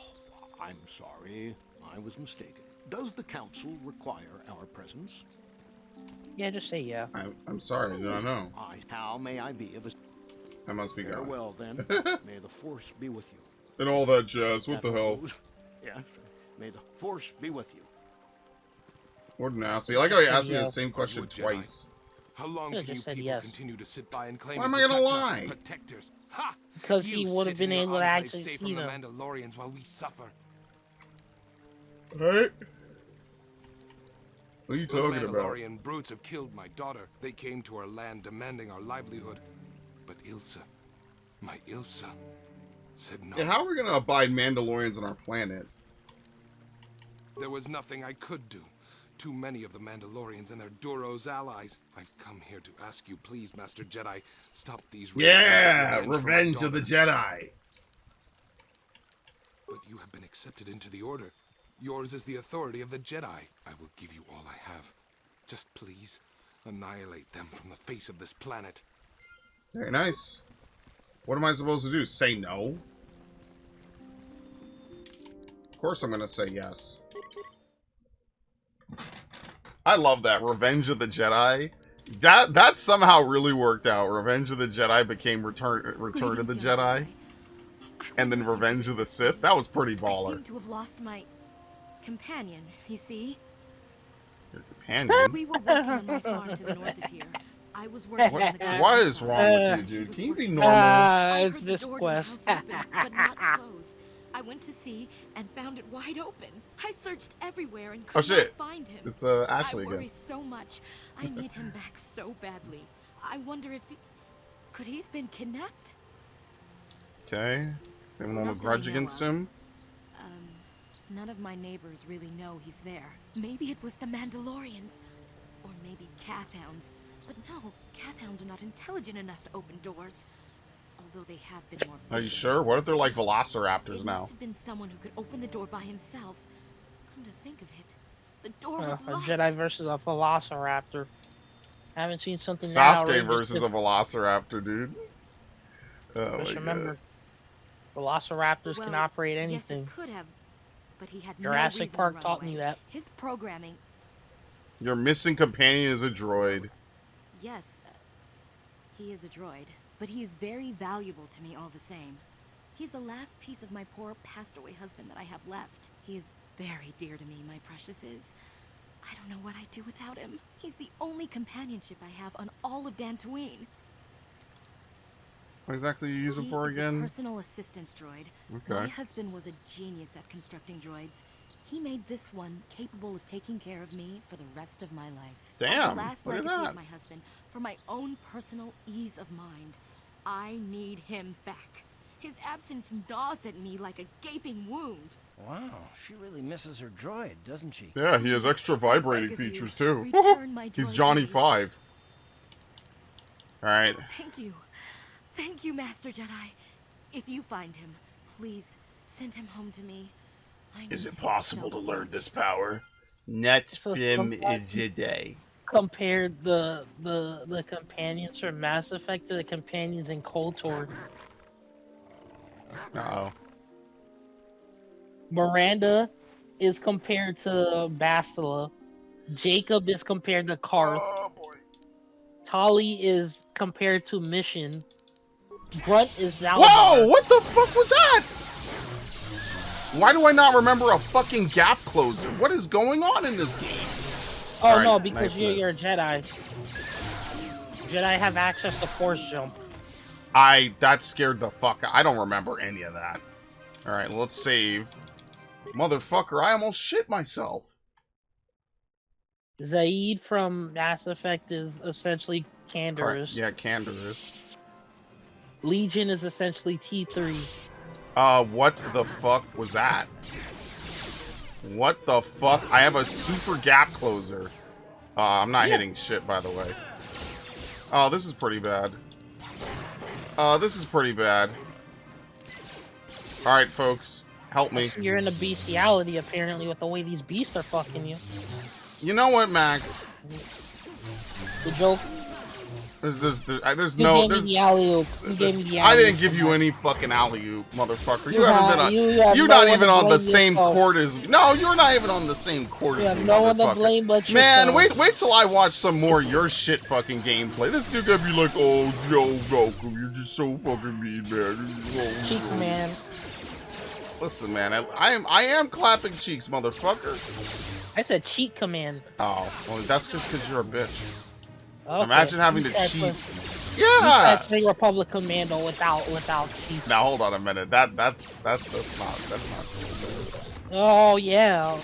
I'm sorry. I was mistaken. Does the Council require our presence? Yeah, just say yeah. I'm sorry, I do not know. How may I be of a... I must be gone. Farewell, then. May the Force be with you. And all that jazz, what the hell? Yes. May the Force be with you. What an ass. I like how he asked me the same question twice. How long Could've can you just said people yes. continue to sit by and claim Why to am I gonna protect us lie? and protectors? Ha! Because he You would have sit in been your able to enclave actually safe see from them. the Mandalorians while we suffer. Right? What are you Those talking about? Mandalorian brutes have killed my daughter. They came to our land demanding our livelihood. But Ilsa, my Ilsa, said no. Yeah, how are we gonna abide Mandalorians on our planet? There was nothing I could do. Too many of the Mandalorians and their Duros allies. I've come here to ask you, please, Master Jedi, stop these... Yeah! revenge for my Revenge of the daughter. Jedi! But you have been accepted into the Order. Yours is the authority of the Jedi. I will give you all I have. Just please, annihilate them from the face of this planet. Very nice. What am I supposed to do? Say no? Of course I'm gonna say yes. I love that. Revenge of the Jedi. That somehow really worked out. Revenge of the Jedi became Return of the Jedi. And then Revenge of the Sith. That was pretty I baller. seem to have lost my companion, you see. Your companion? We were working on my farm to the north of here. I was working on the garden What is side. wrong with you, dude? Can you be normal? I it's heard this the door quest. to the house open, but not close. I went to see and found it wide open. I searched everywhere and could Oh shit! not find him. It's Ashley I worry again. so much. I need him back so badly. I wonder if Could he have been kidnapped? Okay. Anyone hold a grudge against him? None of my neighbors really know he's there. Maybe it was the Mandalorians. Or maybe Cathhounds. But no, Cathhounds are not intelligent enough to open doors. Although they have been more Are you vicious. sure? What if they're like velociraptors It now? must have been someone who could open the door by himself. Come to think of it, the door was A locked. Jedi versus a velociraptor. I haven't seen something that Sasuke outrageous versus a since- velociraptor, dude. Oh Just my remember, God. velociraptors can Well, operate yes, anything. it could have, but he had Jurassic no reason Park to run taught away. me that. His programming, Your missing companion is a droid. yes, he is a droid, but he is very valuable to me all the same. He's the last piece of my poor passed-away husband that I have left. He is very dear to me, my precious is. I don't know what I'd do without him. He's the only companionship I have on all of Dantooine. What exactly are you using for He is a again? personal assistance droid. Okay. My husband was a genius at constructing droids. He made this one capable of taking care of me for the rest of my life. As Damn, the last look at legacy that. of my husband, for my own personal ease of mind, I need him back. His absence gnaws at me like a gaping wound. Wow, she really misses her droid, doesn't she? Yeah, he has extra vibrating features too. Return my He's droid Johnny to me. 5. Alright. Thank you. Thank you, Master Jedi. If you find him, please send him home to me. I Is need it him possible so to learn much. this power? Not So from a somebody- Jedi. Compared the companions from Mass Effect to the companions in KOTOR. Uh-oh. Miranda is compared to Bastila. Jacob is compared to Karth. Oh, boy. Tali is compared to Mission. Grunt is Zaldar. Whoa! What the fuck was that? Why do I not remember a fucking gap closer? What is going on in this game? Oh Alright, no, because nice you're a miss. Jedi. Jedi have access to Force Jump. That scared the fuck out. I don't remember any of that. Alright, let's save. Motherfucker, I almost shit myself. Zaid from Mass Effect is essentially Canderous. Yeah, Canderous. Legion is essentially T3. What the fuck was that? What the fuck? I have a super gap closer. I'm not hitting shit, by the way. Oh, this is pretty bad. This is pretty bad. Alright, folks. Help me. You're in a bestiality, apparently, with the way these beasts are fucking you. You know what, Max? The joke. There's You no... gave me the alley-oop. You gave me the I alley-oop. didn't give you any fucking alley-oop, motherfucker. You You haven't have- been on... you have You're no not one even to on the blame same yourself. court as... No, you're not even on the same court You as have me, no one to motherfucker. blame but Man, yourself. wait till I watch some more of your shit fucking gameplay. This dude gonna be like, oh, yo, Goku, you're just so fucking mean, man. Oh, Cheek no." man. Listen, man, I am clapping cheeks, motherfucker. I said cheat command. Oh, well, that's just because you're a bitch. Okay. Imagine having to You said cheat. for- Yeah. You said Free Republic Commando without cheat. Now hold on a minute. That's not. Oh yeah.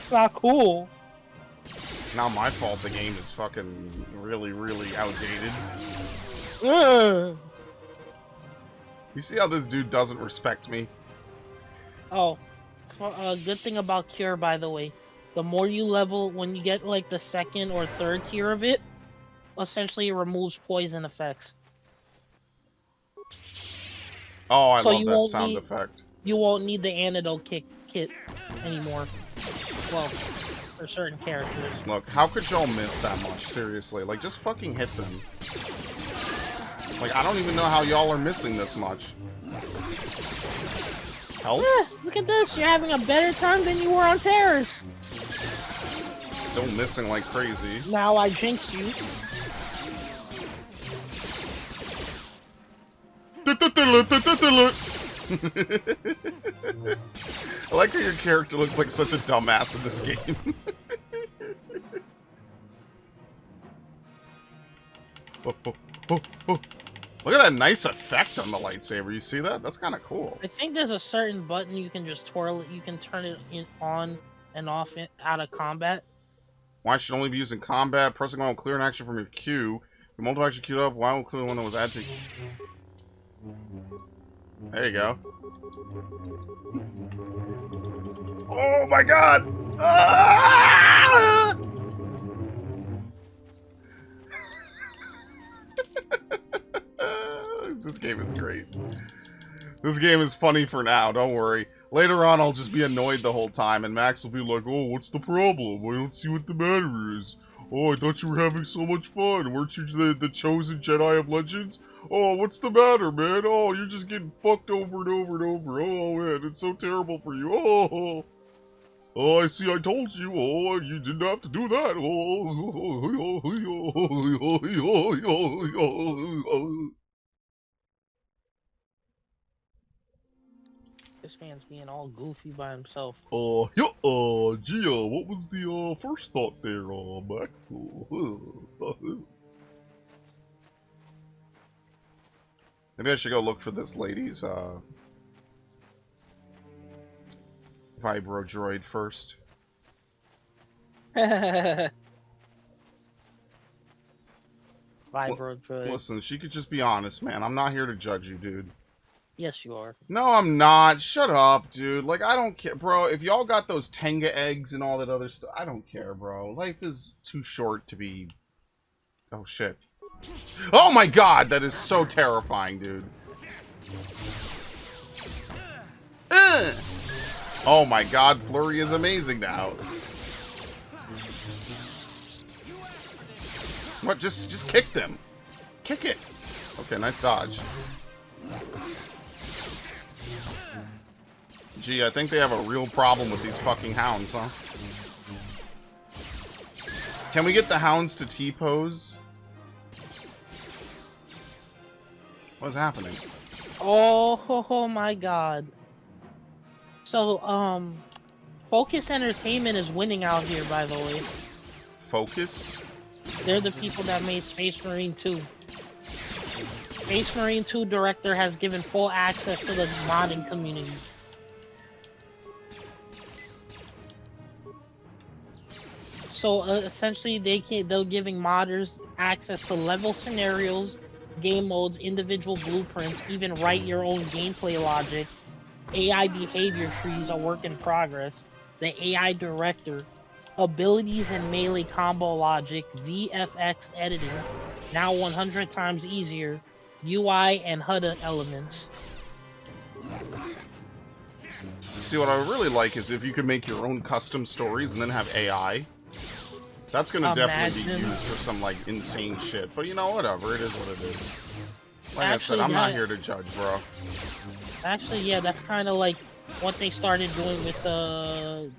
It's not cool. Not my fault. The game is fucking really, really outdated. Ugh. You see how this dude doesn't respect me? Oh, a good thing about Cure, by the way, the more you level, when you get like the second or third tier of it, essentially it removes poison effects. Oh, I So love you that won't sound need- effect. You won't need the antidote kit anymore. Well, for certain characters. Look, how could y'all miss that much? Seriously, like just fucking hit them. Like I don't even know how y'all are missing this much. Help? Yeah, look at this. You're having a better time than you were on Terrace. Still missing like crazy. Now I jinxed you. I like how your character looks like such a dumbass in this game. Oh, oh, oh, oh. Look at that nice effect on the lightsaber. You see that? That's kind of cool. I think there's a certain button you can just twirl it. You can turn it on and off out of combat. Why should only be used in combat? Pressing on clear an action from your queue The multiple actually queued up. Why include one that was added to... There you go. Oh my god! Ah! This game is great. This game is funny for now, don't worry. Later on, I'll just be annoyed the whole time, and Max will be like, oh, what's the problem? I don't see what the matter is. Oh, I thought you were having so much fun. Weren't you the chosen Jedi of Legends? Oh, what's the matter, man? Oh, you're just getting fucked over and over and over. Oh, man, it's so terrible for you. Oh, oh, I see, I told you. Oh, you didn't have to do that. Oh, This man's being all goofy by himself. yeah, Gia, what was the, first thought there, Max? Maybe I should go look for this lady's, Vibro droid first. Vibro droid. Listen, she could just be honest, man. I'm not here to judge you, dude. Yes, you are. No, I'm not. Shut up, dude. Like, I don't care. Bro, if y'all got those Tenga eggs and all that other stuff, I don't care, bro. Life is too short to be... Oh, shit. Oh, my God! That is so terrifying, dude. Oh, my God. Flurry is amazing now. What? Just kick them. Kick it. Okay, nice dodge. Gee, I think they have a real problem with these fucking hounds, huh? Can we get the hounds to T-pose? What's happening? Oh my god. So, Focus Entertainment is winning out here, by the way. Focus? They're the people that made Space Marine 2. Space Marine 2 director has given full access to the modding community. So essentially, they're giving modders access to level scenarios, game modes, individual blueprints, even write your own gameplay logic. AI behavior trees are work in progress. The AI director, abilities and melee combo logic, VFX editing, now 100 times easier, UI and HUD elements. See, what I really like is if you could make your own custom stories and then have AI. That's gonna definitely be used for some, like, insane shit. But, you know, whatever. It is what it is. Like I said, I'm not here to judge, bro. Actually, yeah, that's kind of like what they started doing with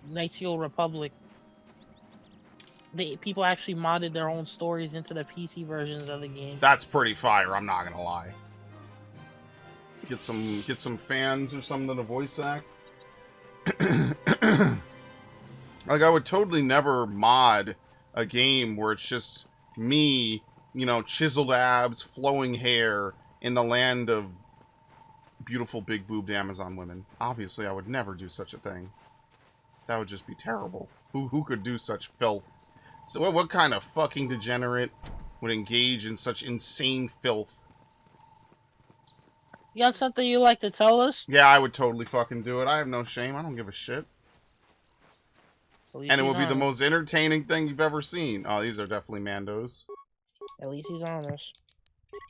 Knights of the Old Republic. People actually modded their own stories into the PC versions of the game. That's pretty fire, I'm not gonna lie. Get some fans or something to voice act. Like, I would totally never mod a game where it's just me, you know, chiseled abs, flowing hair, in the land of beautiful big-boobed Amazon women. Obviously, I would never do such a thing. That would just be terrible. Who could do such filth? So what kind of fucking degenerate would engage in such insane filth? You got something you like to tell us? Yeah, I would totally fucking do it. I have no shame. I don't give a shit. And it will be the most entertaining thing you've ever seen. Oh, these are definitely Mandos. At least he's honest.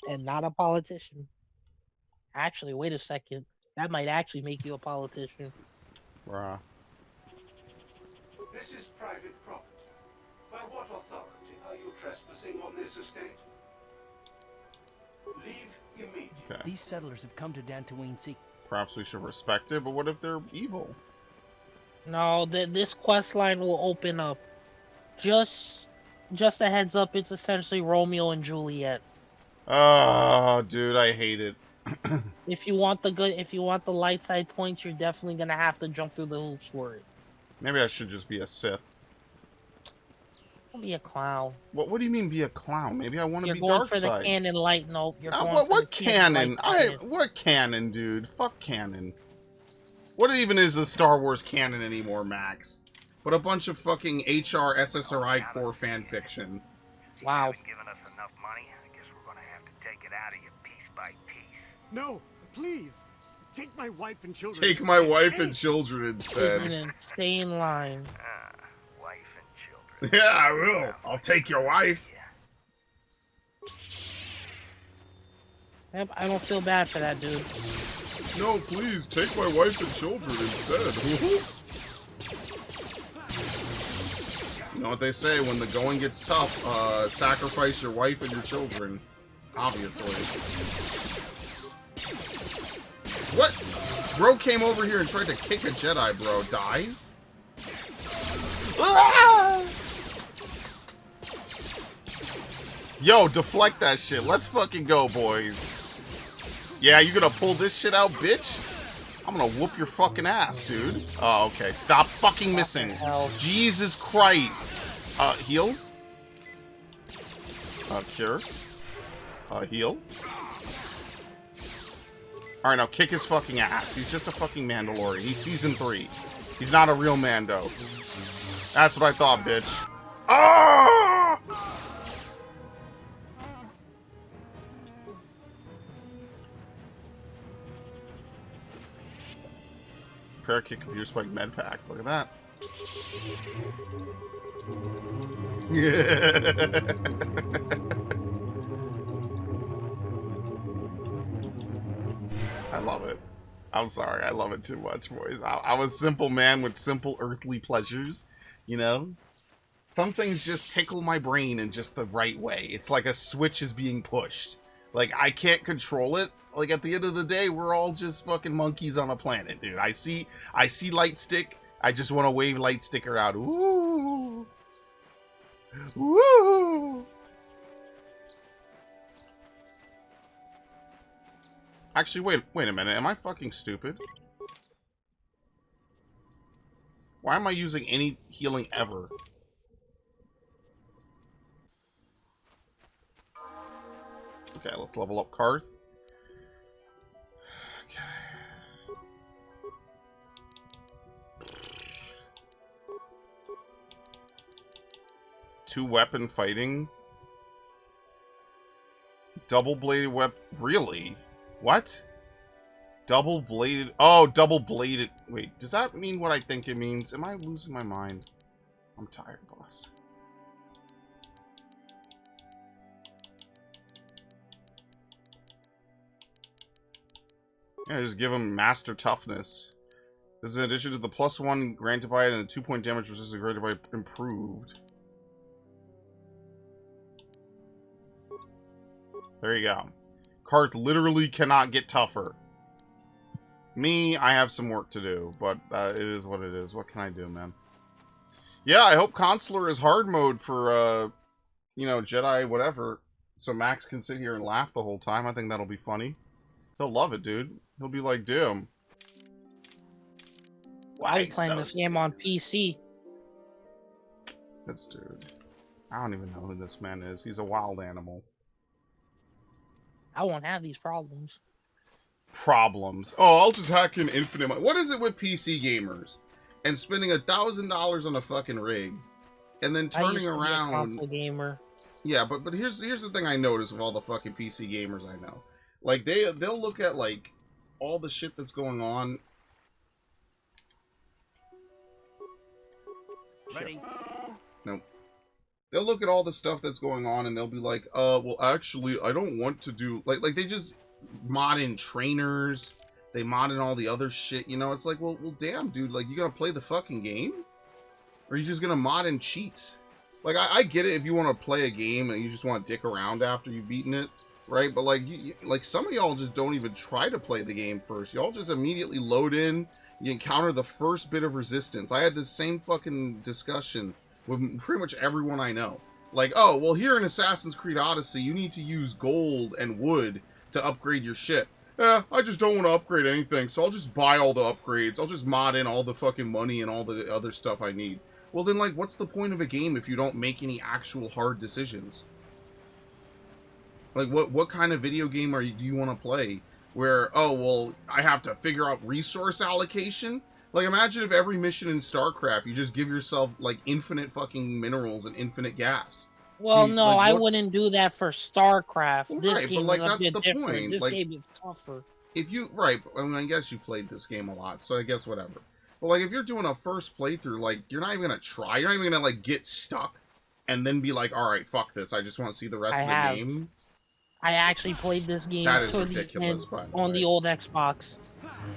And not a politician. Actually, wait a second. That might actually make you a politician. Bruh. This is private property. By what authority are you trespassing on this estate? Leave immediately. Okay. These settlers have come to Dantooine seek. Perhaps we should respect it, but what if they're evil? No, this quest line will open up. Just a heads up, it's essentially Romeo and Juliet. Oh, dude, I hate it. If you want the light side points, you're definitely gonna have to jump through the hoops for it. Maybe I should just be a Sith. Don't be a clown. What do you mean be a clown? Maybe I want to be You're going dark for side. the canon light. Nope. You're going what for the canon? canon? What canon, dude? Fuck canon. What even is the Star Wars canon anymore, Max? But a bunch of fucking HR SSRI core fan fiction. Wow. Giving us enough money. I guess it out of you piece by piece. No, please. Take my wife and children. Take my wife and children instead. An insane line. Wife and children. Yeah, I will. I'll take your wife. Yep, I don't feel bad for that dude. No, please, take my wife and children instead. You know what they say, when the going gets tough, sacrifice your wife and your children. Obviously. What? Bro came over here and tried to kick a Jedi, bro. Die? Ah! Yo, deflect that shit. Let's fucking go, boys. Yeah, you gonna pull this shit out, bitch? I'm gonna whoop your fucking ass, dude. Oh, okay. Stop fucking missing. Jesus Christ. Heal. Cure. Heal. Alright, now kick his fucking ass. He's just a fucking Mandalorian. He's season 3. He's not a real Mando. That's what I thought, bitch. Ah! Parakick computer spike med pack. Look at that. I love it. I'm sorry. I love it too much, boys. I'm a simple man with simple earthly pleasures, you know? Some things just tickle my brain in just the right way. It's like a switch is being pushed. Like, I can't control it. Like, at the end of the day, we're all just fucking monkeys on a planet, dude. I see light stick. I just want to wave light sticker out. Ooh. Woo. Actually, wait a minute. Am I fucking stupid? Why am I using any healing ever? Okay, let's level up Karth. Okay. 2 weapon fighting. Double-bladed weapon. Really? What? Double-bladed. Oh, double-bladed. Wait, does that mean what I think it means? Am I losing my mind? I'm tired, boss. Yeah, just give him Master Toughness. This is in addition to the +1 granted by it and the 2-point damage resistance granted by improved. There you go. Karth literally cannot get tougher. Me, I have some work to do, but it is what it is. What can I do, man? Yeah, I hope Consular is hard mode for, you know, Jedi whatever, so Max can sit here and laugh the whole time. I think that'll be funny. He'll love it, dude. He'll be like, damn. Why are playing this game on PC? This dude. I don't even know who this man is. He's a wild animal. I won't have these problems. Problems. Oh, I'll just hack in infinite. What is it with PC gamers and spending $1,000 on a fucking rig, and then turning around? I used to be a console gamer. Yeah, but here's the thing I notice with all the fucking PC gamers I know. Like they'll look at like all the shit that's going on. Ready? Nope. They'll look at all the stuff that's going on and they'll be like, well, actually, I don't want to do... Like they just mod in trainers. They mod in all the other shit, you know? It's like, well, damn, dude. Like, you gonna play the fucking game? Or are you just gonna mod in cheats? Like, I get it if you want to play a game and you just want to dick around after you've beaten it, right? But, like, like some of y'all just don't even try to play the game first. Y'all just immediately load in. You encounter the first bit of resistance. I had this same fucking discussion with pretty much everyone I know. Like, oh, well, here in Assassin's Creed Odyssey, you need to use gold and wood to upgrade your shit. I just don't want to upgrade anything, so I'll just buy all the upgrades. I'll just mod in all the fucking money and all the other stuff I need. Well, then, like, what's the point of a game if you don't make any actual hard decisions? Like, what kind of video game do you want to play? Where, oh, well, I have to figure out resource allocation? Like, imagine if every mission in StarCraft, you just give yourself, like, infinite fucking minerals and infinite gas. Well, See, no, like, I what- wouldn't do that for StarCraft. This Right, but, game like, is a that's bit the different. point, This like- game is tougher. If you right, I mean, I guess you played this game a lot, so I guess whatever. But like, if you're doing a first playthrough, like, you're not even gonna try. You're not even gonna like get stuck and then be like, all right, fuck this. I just want to see the rest of the game. I actually played this game That is to the ridiculous, end by the on way. the old Xbox.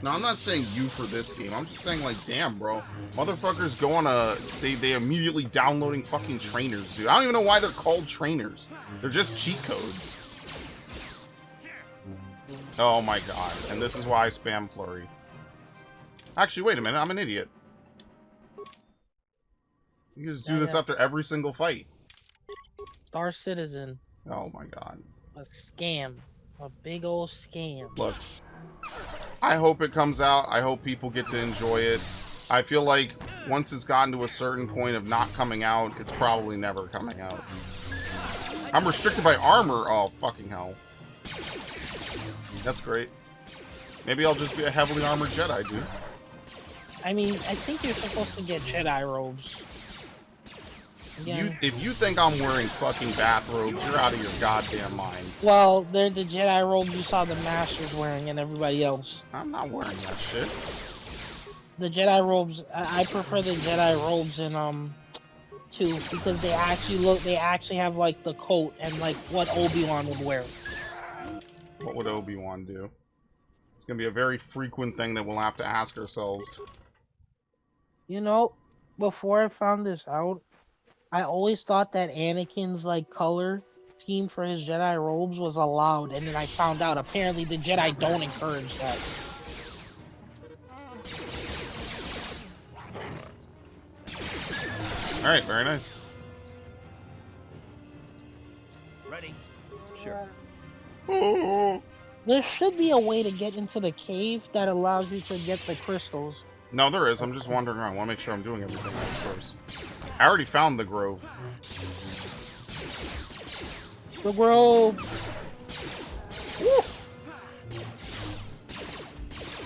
No, I'm not saying you for this game. I'm just saying, like, damn, bro. Motherfuckers go on a... They immediately downloading fucking trainers, dude. I don't even know why they're called trainers. They're just cheat codes. Oh my god. And this is why I spam Flurry. Actually, wait a minute. I'm an idiot. You just do this after every single fight. Star Citizen. Oh my god. A scam. A big old scam. Look. I hope it comes out. I hope people get to enjoy it. I feel like once it's gotten to a certain point of not coming out, it's probably never coming out. I'm restricted by armor. Oh, fucking hell. That's great. Maybe I'll just be a heavily armored Jedi, dude. I mean, I think you're supposed to get Jedi robes. Yeah. If you think I'm wearing fucking bathrobes, you're out of your goddamn mind. Well, they're the Jedi robes you saw the Masters wearing and everybody else. I'm not wearing that shit. The Jedi robes, I prefer the Jedi robes in 2 because they actually have like the coat and like what Obi-Wan would wear. What would Obi-Wan do? It's gonna be a very frequent thing that we'll have to ask ourselves. You know, before I found this out, I always thought that Anakin's like color scheme for his Jedi robes was allowed, and then I found out apparently the Jedi don't encourage that. Alright, very nice. Ready? Sure. Oh. There should be a way to get into the cave that allows you to get the crystals. No, there is. I'm just wandering around. I want to make sure I'm doing everything right first. I already found the grove. The grove. Woo.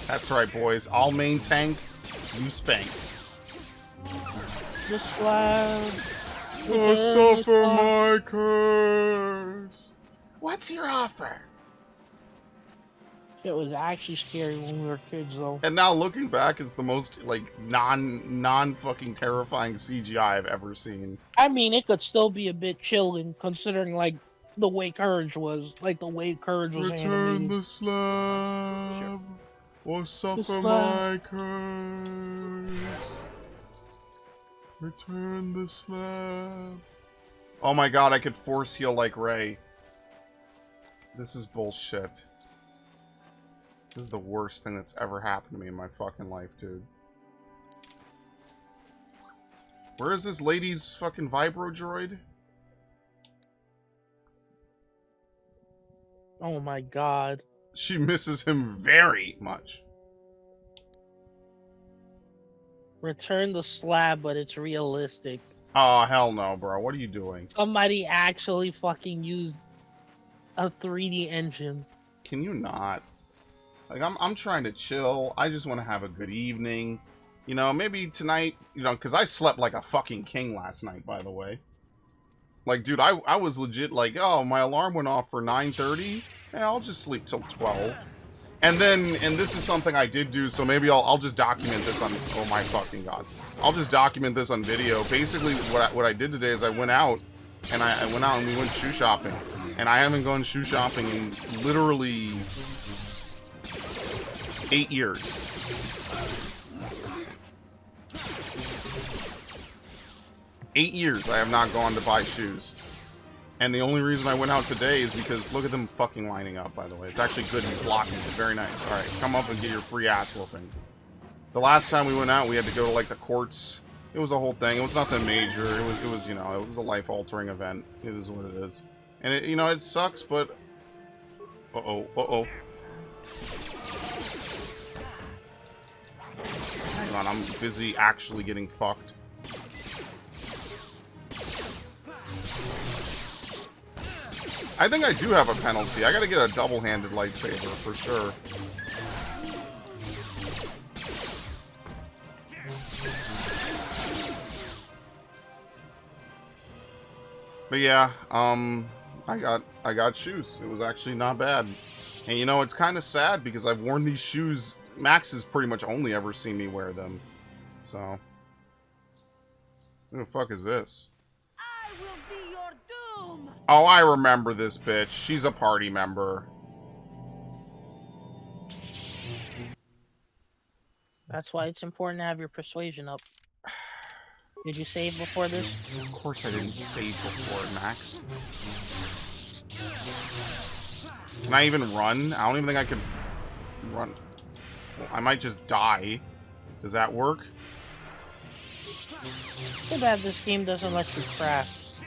That's right, boys. I'll main tank. You spank. The slab. Oh, suffer my curse. What's your offer? It was actually scary when we were kids, though. And now looking back, it's the most like non fucking terrifying CGI I've ever seen. I mean, it could still be a bit chilling considering like the way Courage was, Return animated. the slab, or suffer slab. my curse. Return the slab. Oh my god, I could force heal like Rey. This is bullshit. This is the worst thing that's ever happened to me in my fucking life, dude. Where is this lady's fucking vibro droid? Oh my god. She misses him very much. Return the slab, but it's realistic. Oh, hell no, bro. What are you doing? Somebody actually fucking used a 3D engine. Can you not? Like, I'm trying to chill. I just want to have a good evening. You know, maybe tonight, you know, because I slept like a fucking king last night, by the way. Like, dude, I was legit like, oh, my alarm went off for 9:30. Yeah, I'll just sleep till 12. And then, and this is something I did do, so maybe I'll just document this on, oh my fucking god. I'll just document this on video. Basically, what I did today is I went out, and I went out and we went shoe shopping. And I haven't gone shoe shopping in literally 8 years. Eight years I have not gone to buy shoes. And the only reason I went out today is because look at them fucking lining up, by the way. It's actually good and blocking it. Very nice. Alright, come up and get your free ass whooping. The last time we went out, we had to go to like the courts. It was a whole thing. It was nothing major. It was, you know, it was a life-altering event. It is what it is. And it, you know, it sucks, but uh-oh. Hang on, I'm busy actually getting fucked. I think I do have a penalty. I gotta get a double-handed lightsaber for sure. But yeah, I got shoes. It was actually not bad. And you know, it's kind of sad because I've worn these shoes. Max has pretty much only ever seen me wear them. So, who the fuck is this? I will be your doom. Oh, I remember this bitch. She's a party member. That's why it's important to have your persuasion up. Did you save before this? Of course I didn't save before, Max. Can I even run? I don't even think I could run. Well, I might just die. Does that work? Too bad this game doesn't let you craft.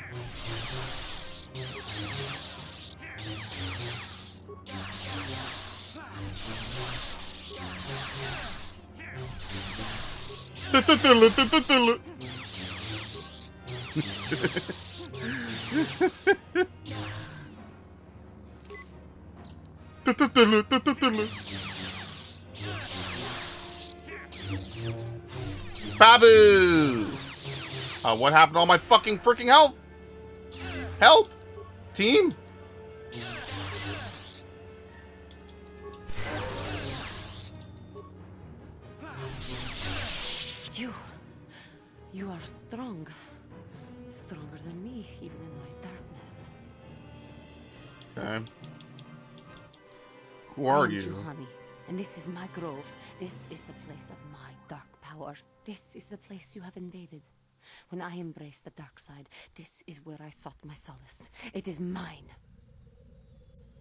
Babu! What happened to all my fucking freaking health? Help! Team? You are strong. Stronger than me, even in my darkness. Okay. Who are I am you? Juhani, and this is my grove. This is the place of my dark power. This is the place you have invaded. When I embraced the dark side, this is where I sought my solace. It is mine.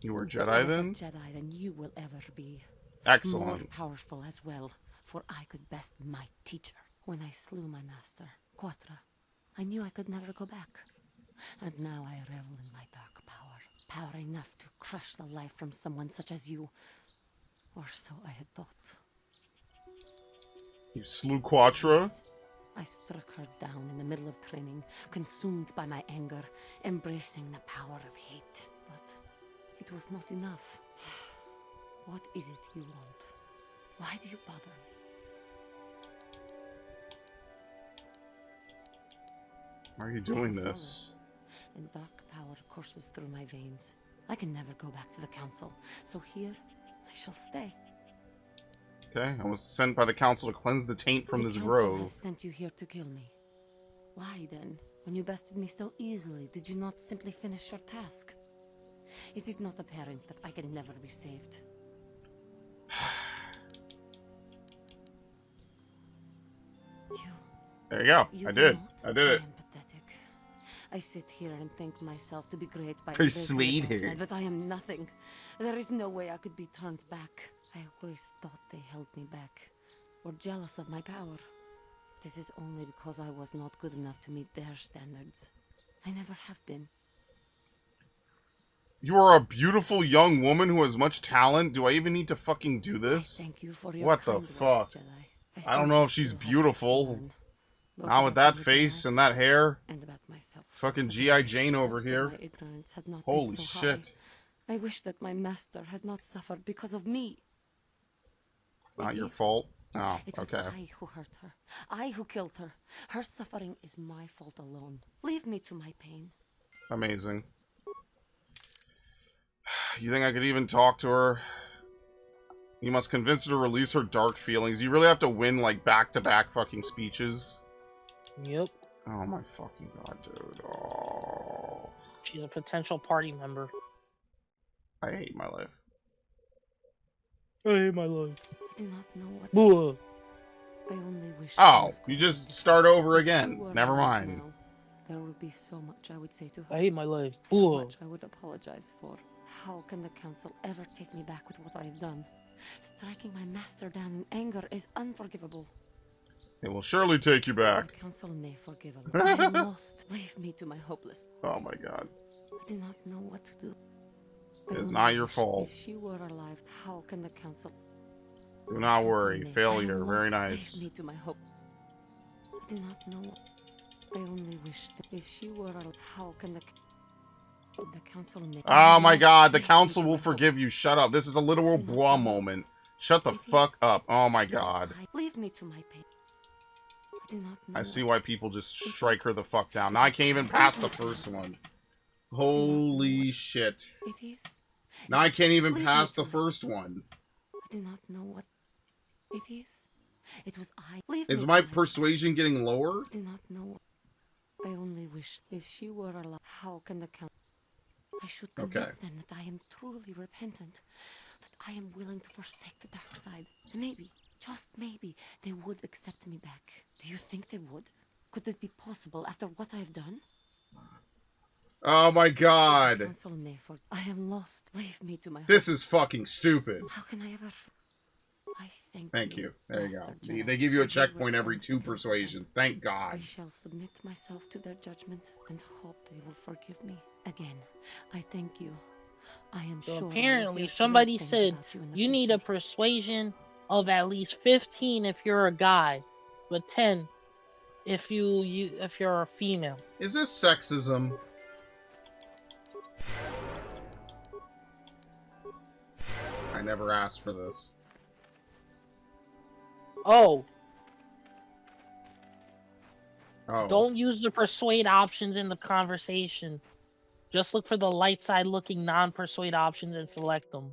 You were Jedi then? Jedi than you will ever be. Excellent. More powerful as well, for I could best my teacher. When I slew my master, Quatra, I knew I could never go back. And now I revel in my dark power. Power enough to crush the life from someone such as you. Or so I had thought. You slew Quatra? I struck her down in the middle of training, consumed by my anger, embracing the power of hate. But it was not enough. What is it you want? Why do you bother me? Why are you doing this? And dark power courses through my veins. I can never go back to the council, so here I shall stay. Okay, I was sent by the council to cleanse the taint from this The grove. council has sent you here to kill me. Why then, when you bested me so easily, did you not simply finish your task? Is it not apparent that I can never be saved? There you go. I did. I did it. I sit here and think myself to be great by Persuade embracing the dark her. side, but I am nothing. There is no way I could be turned back. I always thought they held me back, or jealous of my power. This is only because I was not good enough to meet their standards. I never have been. You are a beautiful young woman who has much talent. Do I even need to fucking do this? Thank you for your What the kind words, fuck? Jedi. I don't know if she's beautiful. Not with that face and that hair. And about myself. Fucking G.I. Jane over here. My ignorance had not Holy been so shit. high. I wish that my master had not suffered because of me. It's not your fault. Oh, It was okay. I who hurt her. I who killed her. Her suffering is my fault alone. Leave me to my pain. Amazing. You think I could even talk to her? You must convince her to release her dark feelings. You really have to win, like, back-to-back fucking speeches. Yep. Oh my fucking god, dude. Oh. She's a potential party member. I hate my life. I hate my life. I do not know what Boo. I only wish Oh, you just start over again. were Never alive mind. now. There would be so much I would say to her. I hate my life. So Boo. much I would apologize for. How can the council ever take me back with what I have done? Striking my master down in anger is unforgivable. It will surely take you back. The council may forgive a lot. I am lost. Leave me to my hopeless. Oh my god. I do not know what to do. It is I not only your wish fault. If she were alive, how can the council... Do not worry. may- Failure. I am Very lost. nice. Leave me to my hope. I do not know. I only wish that if she were alive, how can the council may... Oh my god, the council will forgive you. Shut up. This is a literal blah moment. Shut the fuck up. Oh my god. Leave me to my pain. I see why people just strike her the fuck down. Now I can't even pass the first one. Holy shit. It is. Now I can't even pass the first one. I do not know what it is. It was I. Is my persuasion getting lower? I do not know. I only wish if she were alive. How can the count? I should convince them that I am truly repentant, that I am willing to forsake the dark side. And maybe, just maybe, they would accept me back. Do you think they would? Could it be possible after what I have done? Oh my god. I am lost. Leave me to my This is fucking stupid. How can I ever... I Thank you. There you go. They give you a checkpoint every 2 persuasions. Thank God. I shall submit myself to their judgment and hope they will forgive me. Again, I thank you. I am So sure... apparently somebody said you need a persuasion of at least 15 if you're a guy, but 10 if you're a female. Is this sexism? I never asked for this. Oh. Oh. Don't use the persuade options in the conversation. Just look for the light side looking non-persuade options and select them.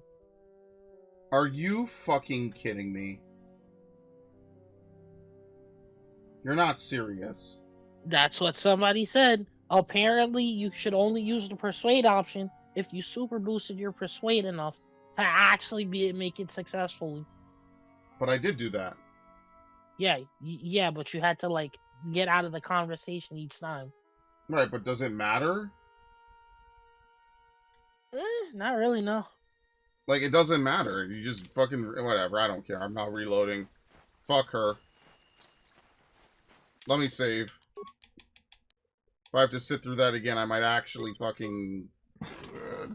Are you fucking kidding me? You're not serious. That's what somebody said. Apparently, you should only use the persuade option if you super boosted your persuade enough to actually make it successfully. But I did do that. Yeah, yeah, but you had to like get out of the conversation each time. Right, but does it matter? Not really, no. Like, it doesn't matter. You just fucking... Whatever, I don't care. I'm not reloading. Fuck her. Let me save. If I have to sit through that again, I might actually fucking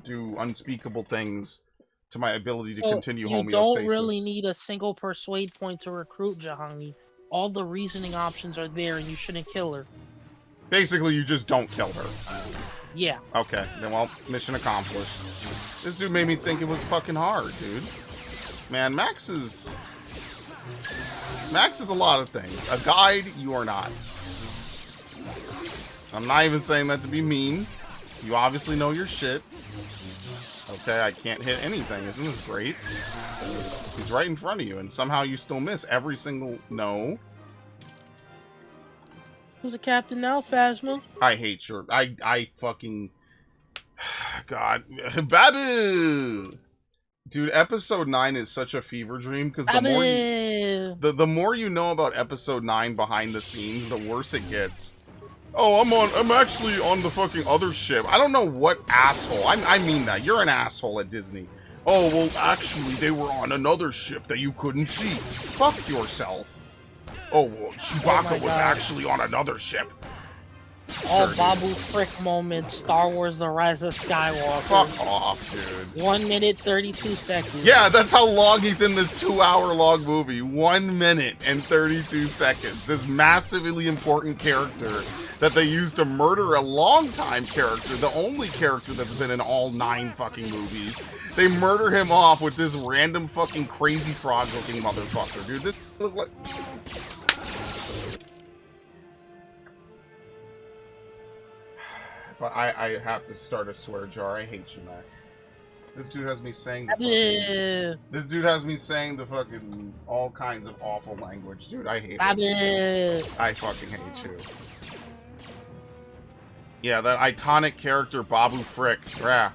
do unspeakable things to my ability to continue homeostasis. You don't really need a single persuade point to recruit Jahangi. All the reasoning options are there and you shouldn't kill her. Basically, you just don't kill her. Yeah. Okay, then well, mission accomplished. This dude made me think it was fucking hard, dude. Man, Max is a lot of things. A guide, you are not. I'm not even saying that to be mean. You obviously know your shit. Okay, I can't hit anything. Isn't this great? He's right in front of you, and somehow you still miss every single... No. Who's the captain now, Phasma? I hate your... I fucking... God. Babu! Dude, episode 9 is such a fever dream, because the more you... The more you know about episode 9 behind the scenes, the worse it gets. Oh, I'm actually on the fucking other ship. I don't know what asshole. I mean that. You're an asshole at Disney. Oh, well, actually, they were on another ship that you couldn't see. Fuck yourself. Oh, well, Chewbacca was actually on another ship. All sure, Babu Frick moments, Star Wars The Rise of Skywalker. Fuck off, dude. 1 minute, 32 seconds. Yeah, that's how long he's in this 2-hour-long movie. 1 minute and 32 seconds. This massively important character that they used to murder a long-time character, the only character that's been in all 9 fucking movies. They murder him off with this random fucking crazy frog-looking motherfucker, dude. This look like... But I have to start a swear jar. I hate you, Max. This dude has me saying the fucking... This dude has me saying the fucking all kinds of awful language. Dude, I hate it. I fucking hate you. Yeah, that iconic character, Babu Frick. Yeah.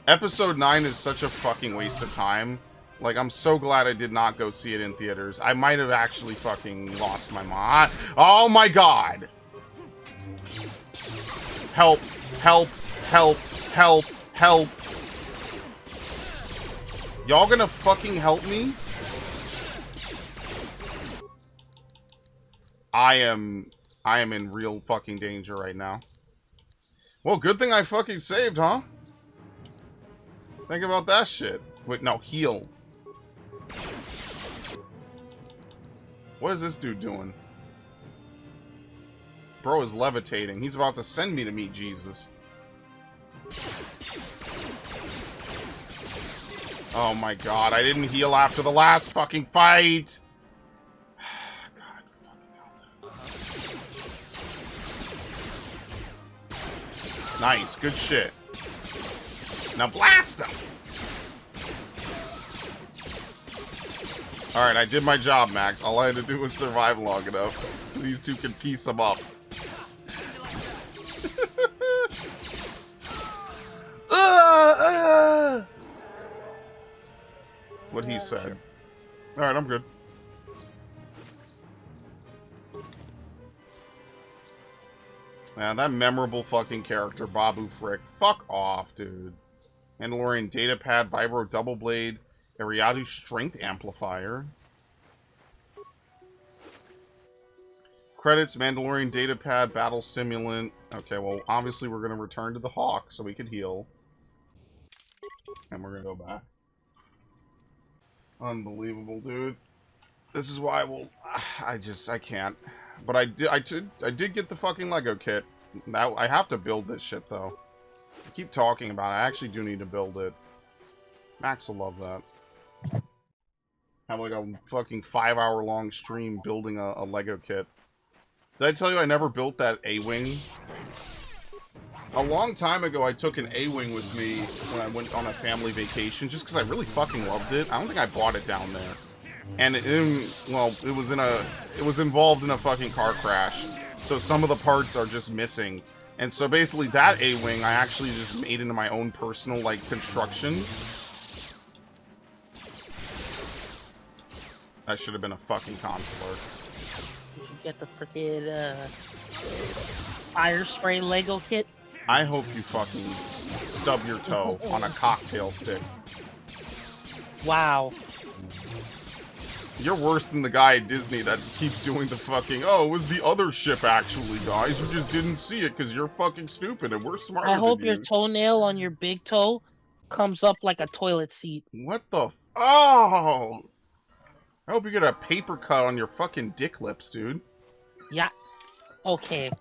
Episode 9 is such a fucking waste of time. Like, I'm so glad I did not go see it in theaters. I might have actually fucking lost my mind. Oh my god! Help, help, help, help, help. Y'all gonna fucking help me? I am in real fucking danger right now. Well, good thing I fucking saved, huh? Think about that shit. Wait, no, heal. What is this dude doing? Bro is levitating. He's about to send me to meet Jesus. Oh my god, I didn't heal after the last fucking fight. God fucking hell, Nice, good shit. Now blast them! Alright, I did my job, Max. All I had to do was survive long enough. These two can piece them up. What he said. Alright, I'm good. Man, that memorable fucking character, Babu Frick. Fuck off, dude. Mandalorian Datapad, Vibro Double Blade, Ariadu Strength Amplifier. Credits, Mandalorian Datapad, Battle Stimulant. Okay, well, obviously we're going to return to the Hawk so we can heal. And we're going to go back. Unbelievable, dude. This is why I can't. But I did get the fucking Lego kit. I have to build this shit, though. I keep talking about it. I actually do need to build it. Max will love that. Have like a fucking 5-hour-long stream building a Lego kit. Did I tell you I never built that A-Wing? A long time ago, I took an A-Wing with me when I went on a family vacation, just because I really fucking loved it. I don't think I bought it down there. And it was involved in a fucking car crash. So some of the parts are just missing. And so basically that A-Wing I actually just made into my own personal, like, construction. I should have been a fucking consular. You should get the frickin' fire spray Lego kit. I hope you fucking stub your toe on a cocktail stick. Wow. You're worse than the guy at Disney that keeps doing the fucking, oh, it was the other ship actually, guys. You just didn't see it because you're fucking stupid and we're smarter I hope than your you. toenail on your big toe comes up like a toilet seat. What the oh! I hope you get a paper cut on your fucking dick lips, dude. Yeah. Okay.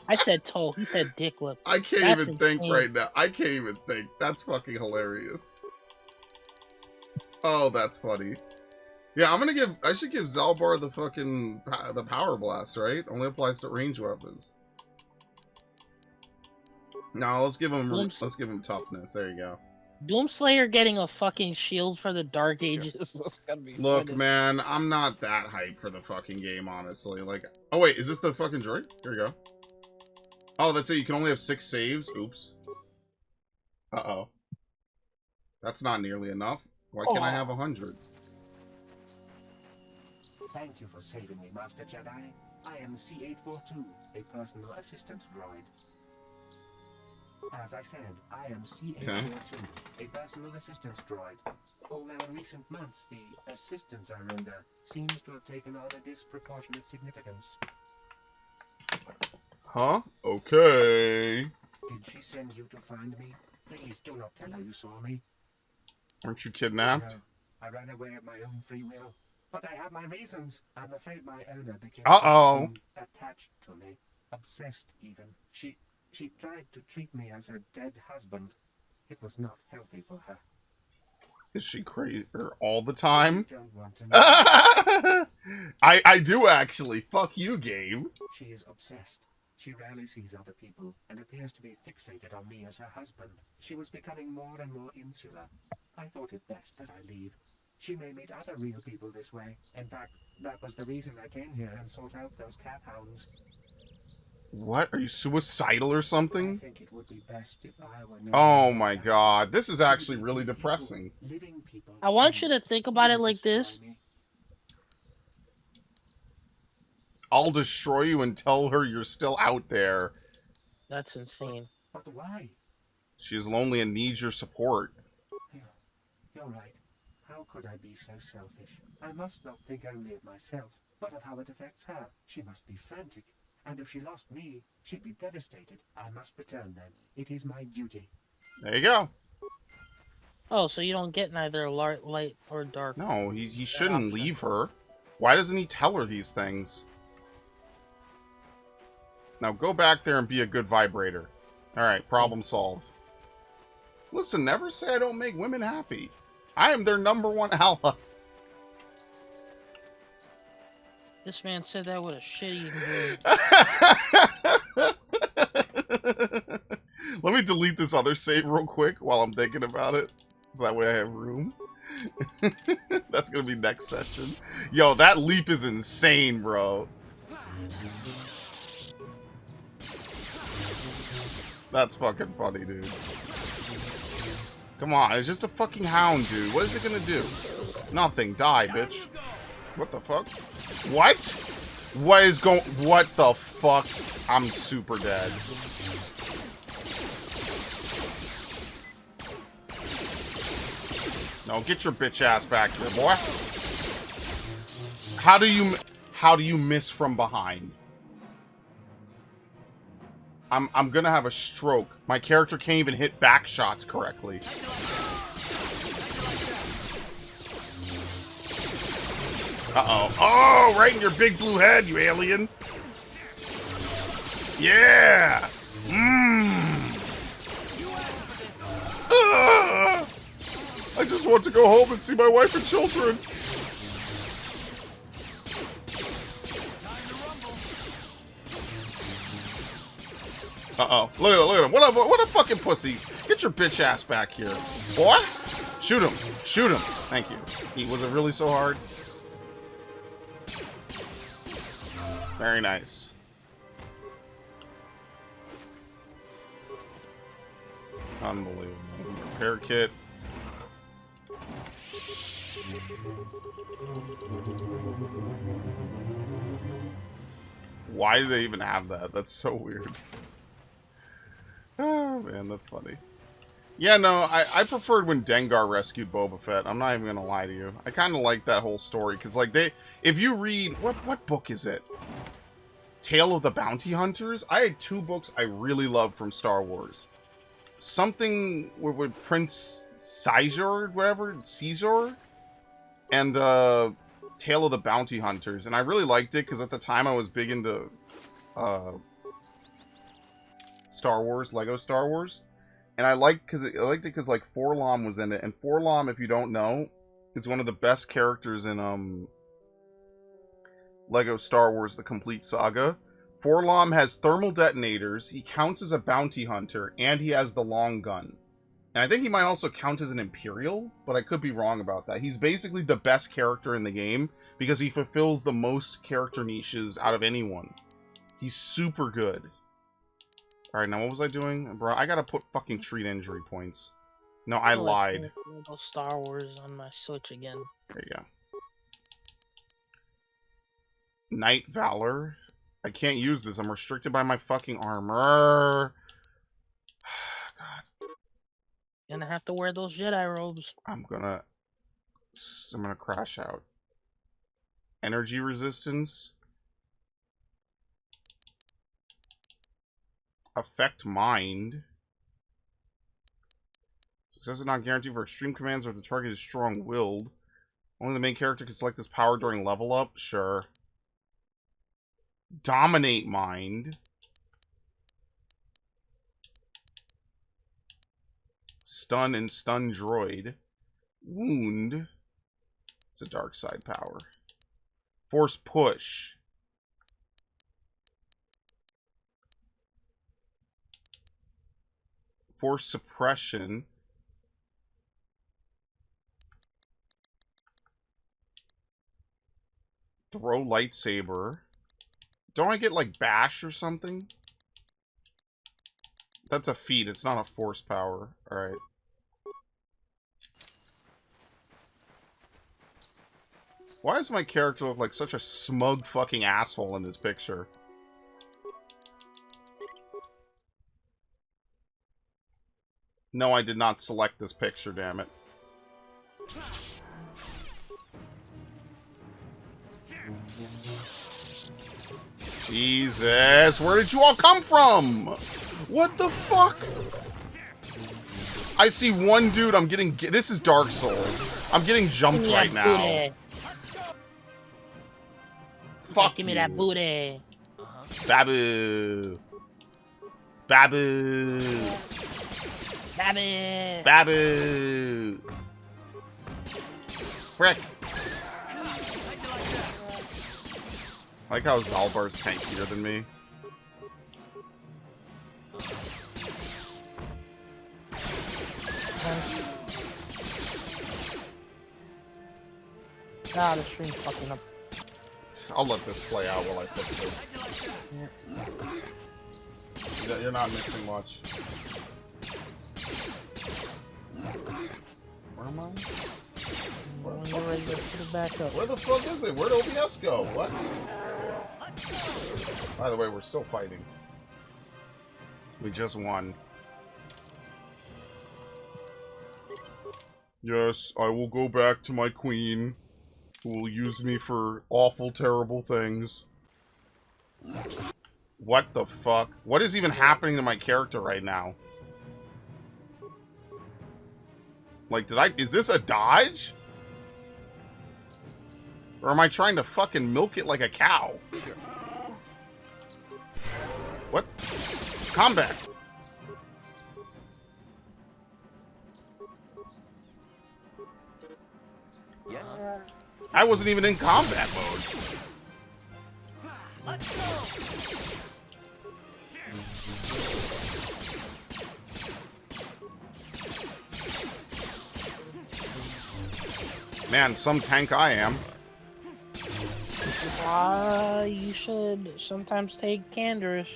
I said toe. He said dick lip. I can't even think right now. I can't even think. That's fucking hilarious. Oh, that's funny. Yeah, I should give Zalbar the fucking, the power blast, right? Only applies to range weapons. No, let's give him toughness. There you go. Doomslayer getting a fucking shield for the Dark Ages. Look, man, I'm not that hyped for the fucking game, honestly. Like, oh wait, is this the fucking droid? Here we go. Oh, that's it. You can only have 6 saves. Oops. Uh-oh. That's not nearly enough. Why can't I have 100? Thank you for saving me, Master Jedi. I am C842, a personal assistant droid. As I said, I am C842, a personal assistance droid. Although in recent months, the assistance I render seems to have taken on a disproportionate significance. Huh? Okay. Did she send you to find me? Please do not tell her you saw me. Weren't you kidnapped? I ran away of my own free will, but I have my reasons. I'm afraid my owner became attached to me, obsessed even. She tried to treat me as her dead husband. It was not healthy for her. Is she crazy all the time? You don't want to know. I do actually. Fuck you, game. She is obsessed. She rarely sees other people and appears to be fixated on me as her husband. She was becoming more and more insular. I thought it best that I leave. She may meet other real people this way. In fact, that was the reason I came here and sought out those cat hounds. What? Are you suicidal or something? I think it would be best if I were oh my god. This is actually really depressing. I want you to think about it like this. I'll destroy you and tell her you're still out there. That's insane. But why? She is lonely and needs your support. You're right. How could I be so selfish? I must not think only of myself, but of how it affects her. She must be frantic. And if she lost me, she'd be devastated. I must return then. It is my duty. There you go. Oh, so you don't get neither light or dark. No, he shouldn't leave her. Why doesn't he tell her these things? Now go back there and be a good vibrator. Alright, problem solved. Listen, never say I don't make women happy. I am their #1 ally. This man said that with a shitty voice. Let me delete this other save real quick while I'm thinking about it. So that way I have room. That's gonna be next session. Yo, that leap is insane, bro. That's fucking funny, dude. Come on, it's just a fucking hound, dude. What is it gonna do? Nothing. Die, bitch. What the fuck? What? What is going... What the fuck? I'm super dead. No, get your bitch ass back here, boy. How do you miss from behind? I'm gonna have a stroke. My character can't even hit back shots correctly. Uh-oh. Oh, right in your big blue head, you alien. Yeah. I just want to go home and see my wife and children. Uh-oh. Look at him. What a fucking pussy. Get your bitch ass back here. Boy. Shoot him. Shoot him. Thank you. Was it really so hard? Very nice. Unbelievable. Repair kit. Why do they even have that? That's so weird. Oh, man, that's funny. Yeah, no, I preferred when Dengar rescued Boba Fett. I'm not even gonna lie to you. I kind of like that whole story, because, like, if you read... What book is it? Tale of the Bounty Hunters? I had 2 books I really loved from Star Wars. Something with Prince Caesar, whatever, Caesar, and Tale of the Bounty Hunters, and I really liked it because at the time I was big into Star Wars, Lego Star Wars, and I liked it because like Forlom was in it, and Forlom, if you don't know, is one of the best characters in Lego Star Wars: The Complete Saga. Forlom has thermal detonators, he counts as a bounty hunter, and he has the long gun. And I think he might also count as an Imperial, but I could be wrong about that. He's basically the best character in the game, because he fulfills the most character niches out of anyone. He's super good. Alright, now what was I doing? Bro, I gotta put fucking treat injury points. No, I lied. Star Wars on my Switch again. There you go. Knight Valor. I can't use this. I'm restricted by my fucking armor. God. You're gonna have to wear those Jedi robes. I'm gonna crash out. Energy resistance. Affect mind. Success is not guaranteed for extreme commands or if the target is strong-willed. Only the main character can select this power during level up? Sure. Dominate mind. Stun and stun droid. Wound. It's a dark side power. Force push. Force suppression. Throw lightsaber. Don't I get, like, bash or something? That's a feat. It's not a force power. Alright. Why does my character look like such a smug fucking asshole in this picture? No, I did not select this picture, damn it. Jesus, where did you all come from? What the fuck? I see one dude, I'm getting... This is Dark Souls. I'm getting jumped right now. Booty. Fuck Give me you. that booty. Babu. Babu. Babu. Babu. Frick. I like how Zalbar's tankier than me. Ah, the stream's fucking up. I'll let this play out while I fix it. Yeah. You're not missing much. Where am I? When you're ready to put it back up. Where the fuck is it? Where'd OBS go? What? By the way, we're still fighting. We just won. Yes, I will go back to my queen, who will use me for awful, terrible things. What the fuck? What is even happening to my character right now? Like, is this a dodge? Or am I trying to fucking milk it like a cow? What? Combat! Yes. I wasn't even in combat mode. Let's go. Man, some tank I am. You should sometimes take Canderous.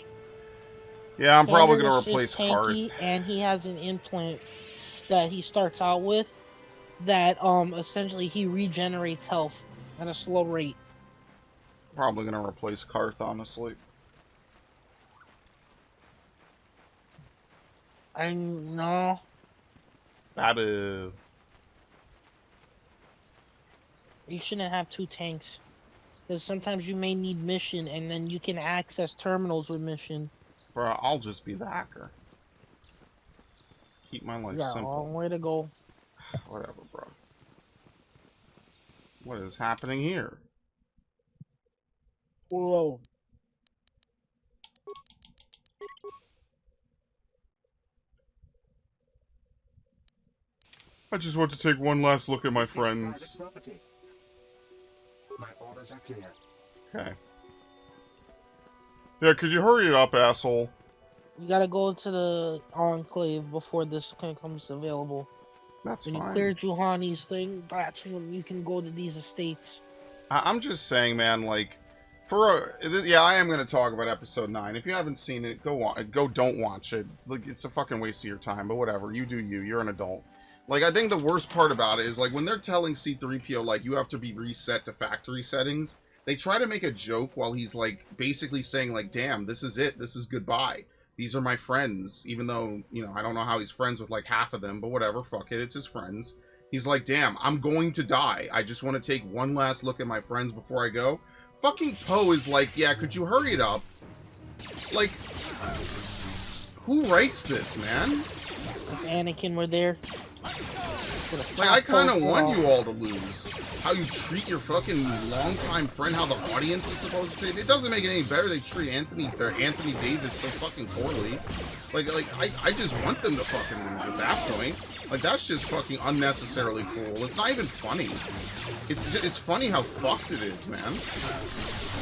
Yeah, I'm probably Canderous gonna is replace tanky, Karth. and he has an implant that he starts out with that essentially he regenerates health at a slow rate. Probably gonna replace Karth, honestly. I know. Babu. You shouldn't have two tanks. Because sometimes you may need mission, and then you can access terminals with mission. Bro, I'll just be the hacker. Keep my life Yeah, simple. long way to go. Whatever, bro. What is happening here? Whoa. I just want to take one last look at my friends. My orders are clear. Okay. Yeah, could you hurry it up, asshole? You gotta go to the Enclave before this becomes available. That's when fine. you clear Juhani's thing, that's when you can go to these estates. I'm just saying, man, like, yeah, I am going to talk about episode 9. If you haven't seen it, don't watch it. Like, it's a fucking waste of your time, but whatever. You do you. You're an adult. Like, I think the worst part about it is, like, when they're telling C-3PO, like, you have to be reset to factory settings, they try to make a joke while he's, like, basically saying, like, damn, this is it. This is goodbye. These are my friends. Even though, you know, I don't know how he's friends with, like, half of them, but whatever. Fuck it. It's his friends. He's like, damn, I'm going to die. I just want to take one last look at my friends before I go. Fucking Poe is like, yeah, could you hurry it up? Like, who writes this, man? If Anakin were there. Like, I kind of want you all to lose. How you treat your fucking longtime friend, how the audience is supposed to treat. It doesn't make it any better they treat Anthony Davis so fucking poorly. Like I just want them to fucking lose at that point. Like, that's just fucking unnecessarily cruel. It's not even funny. It's funny how fucked it is, man.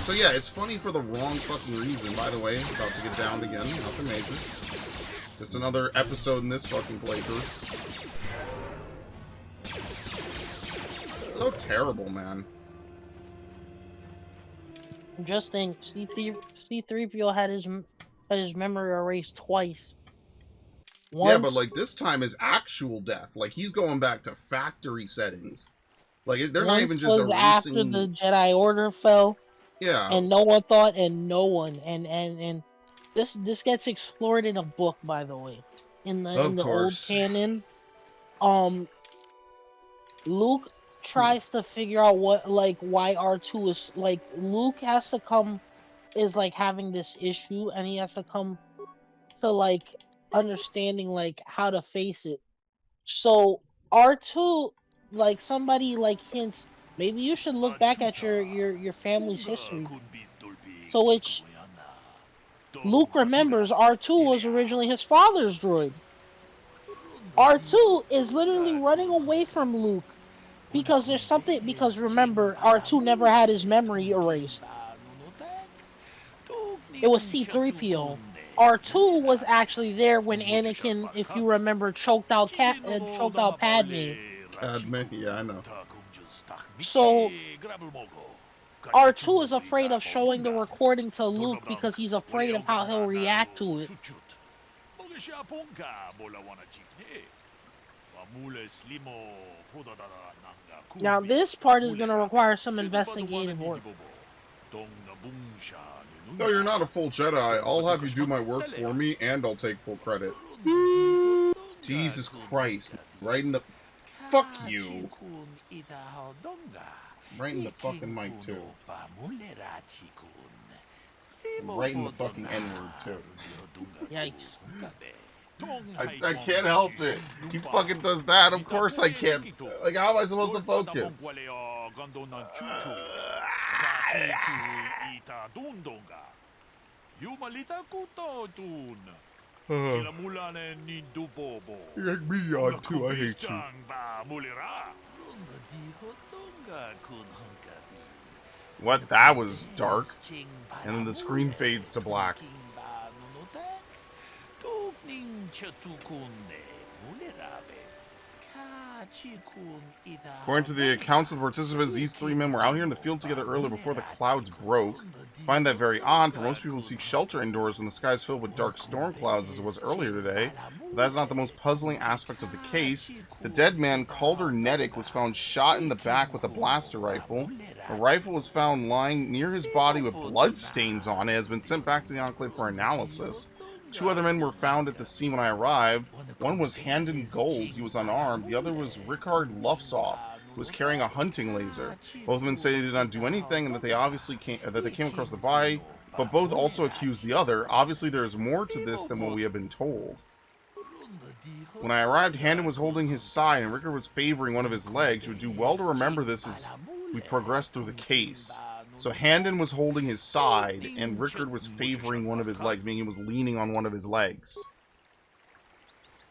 So yeah, it's funny for the wrong fucking reason. By the way, about to get downed again. Nothing major. Just another episode in this fucking playthrough. So terrible, man. Just think, C-3PO had his memory erased twice. Once, yeah, but like this time is actual death. Like he's going back to factory settings. Like they're not even just erasing. After the Jedi Order fell. Yeah. And no one thought, and no one, and this gets explored in a book, by the way, in the old canon. Luke tries to figure out why R2 is like. Luke has to come, is like having this issue, and he has to come to like understanding like how to face it. So R2, like somebody like hints, maybe you should look back at your family's history. So which Luke remembers R2 was originally his father's droid. R2 is literally running away from Luke because there's something, because remember, R2 never had his memory erased. it was C-3PO. R2 was actually there when Anakin, if you remember, choked out Padme. Padme, yeah, I know. So R2 is afraid of showing the recording to Luke because he's afraid of how he'll react to it. Now this part is going to require some investigative work. No, you're not a full Jedi. I'll have you do my work for me, and I'll take full credit. Jesus Christ. Right in the... Fuck you. Right in the fucking mic, too. Right in the fucking N-word, too. Yikes. I can't help it. He fucking does that. Of course I can't. Like, how am I supposed to focus? Like me on too, I hate you. What? That was dark. And then the screen fades to black. According to the accounts of the participants, these three men were out here in the field together earlier before the clouds broke. I find that very odd, for most people seek shelter indoors when the sky is filled with dark storm clouds as it was earlier today. But that is not the most puzzling aspect of the case. The dead man, Calder Nedic, was found shot in the back with a blaster rifle. A rifle was found lying near his body with blood stains on it. It has been sent back to the Enclave for analysis. Two other men were found at the scene when I arrived. One was Handon Gold, he was unarmed. The other was Rickard Lufsoff, who was carrying a hunting laser. Both men say they did not do anything and that they came across the body, but both also accused the other. Obviously there is more to this than what we have been told. When I arrived, Handon was holding his side and Rickard was favoring one of his legs. You would do well to remember this as we progress through the case. So Handon was holding his side, and Rickard was favoring one of his legs, meaning he was leaning on one of his legs.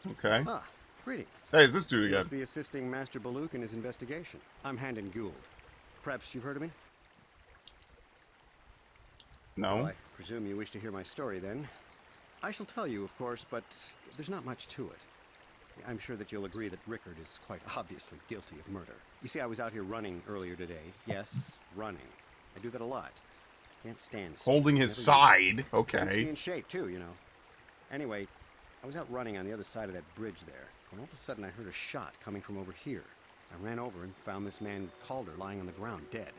Okay. Ah, greetings. Hey, it's this dude again. You must be assisting Master Baluk in his investigation. I'm Handon Gould. Perhaps you've heard of me? No. Well, I presume you wish to hear my story, then. I shall tell you, of course, but there's not much to it. I'm sure that you'll agree that Rickard is quite obviously guilty of murder. You see, I was out here running earlier today. Yes, running. I do that a lot. Can't stand still. Holding his side. Okay. Keeps me in shape too, you know. Anyway, I was out running on the other side of that bridge there, and all of a sudden I heard a shot coming from over here. I ran over and found this man Calder lying on the ground, dead.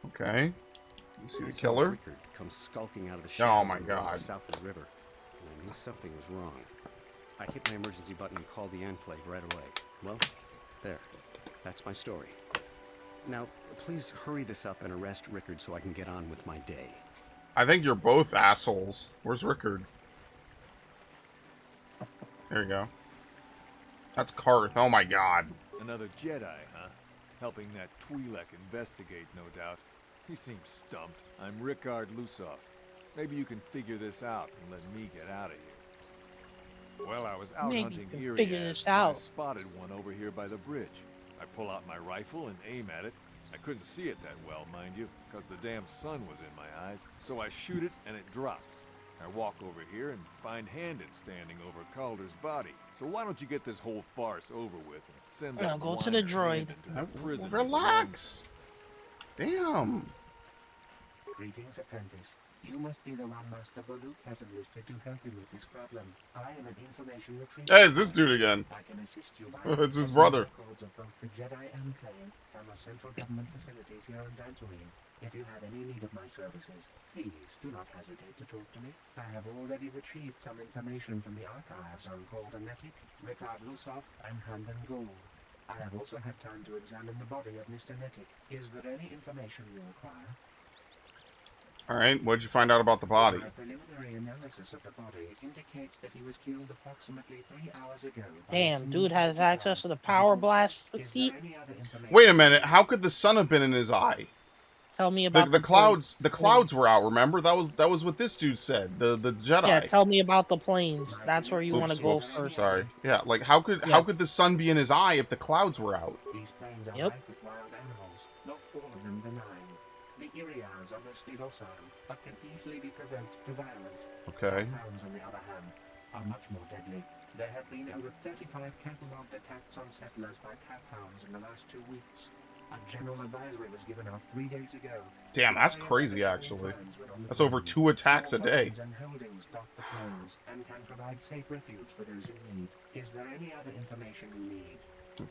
Okay. You see the killer? Rickard comes skulking out of the Oh my shadows God. south of the river, and I knew something was wrong. I hit my emergency button and called the Enclave right away. Well, there. That's my story. Now, please hurry this up and arrest Rickard so I can get on with my day. I think you're both assholes. Where's Rickard? There you go. That's Karth. Oh my God. Another Jedi, huh? Helping that Twi'lek investigate, no doubt. He seems stumped. I'm Rickard Lufsoff. Maybe you can figure this out and let me get out of here. Well, I was out hunting Iriad and I spotted one over here by the bridge. I pull out my rifle and aim at it. I couldn't see it that well, mind you, because the damn sun was in my eyes. So I shoot it and it drops. I walk over here and find Handon standing over Calder's body. So why don't you get this whole farce over with and send that go to the droid. Prison. Relax. Damn. Greetings, apprentice. You must be the one Master Baluk has enlisted to help him with this problem. I am an information retriever. Hey, it's this dude again. I can assist you by It's his brother. records of both the Jedi Enclave and the central government facilities here on Dantooine. If you have any need of my services, please do not hesitate to talk to me. I have already retrieved some information from the archives on Calder Nedic, Rickard Lufsoff, and Handon Gould. I have also had time to examine the body of Mr. Nedic. Is there any information you require? Alright, what'd you find out about the body? My preliminary analysis of the body indicates that he was killed approximately 3 hours ago. Damn, dude has access to the power blast feet. Wait a minute, how could the sun have been in his eye? Tell me about the clouds. The clouds were out. Remember, that was what this dude said. The Jedi. Yeah, tell me about the planes. That's where you want to go first. Sorry. Yeah, like how could the sun be in his eye if the clouds were out? These planes are Yep. rife with wild animals, not all of them benign. The Irias are mostly docile, but can easily be provoked to violence. Okay. Hounds, on the other hand, are much more deadly. There have been over 35 catalogued attacks on settlers by cat hounds in the last 2 weeks. A general advisory was given out 3 days ago. Damn, that's crazy, actually. That's over 2 attacks a day. And holdings dot the plains and can provide safe refuge for those in need. Is there any other information you need?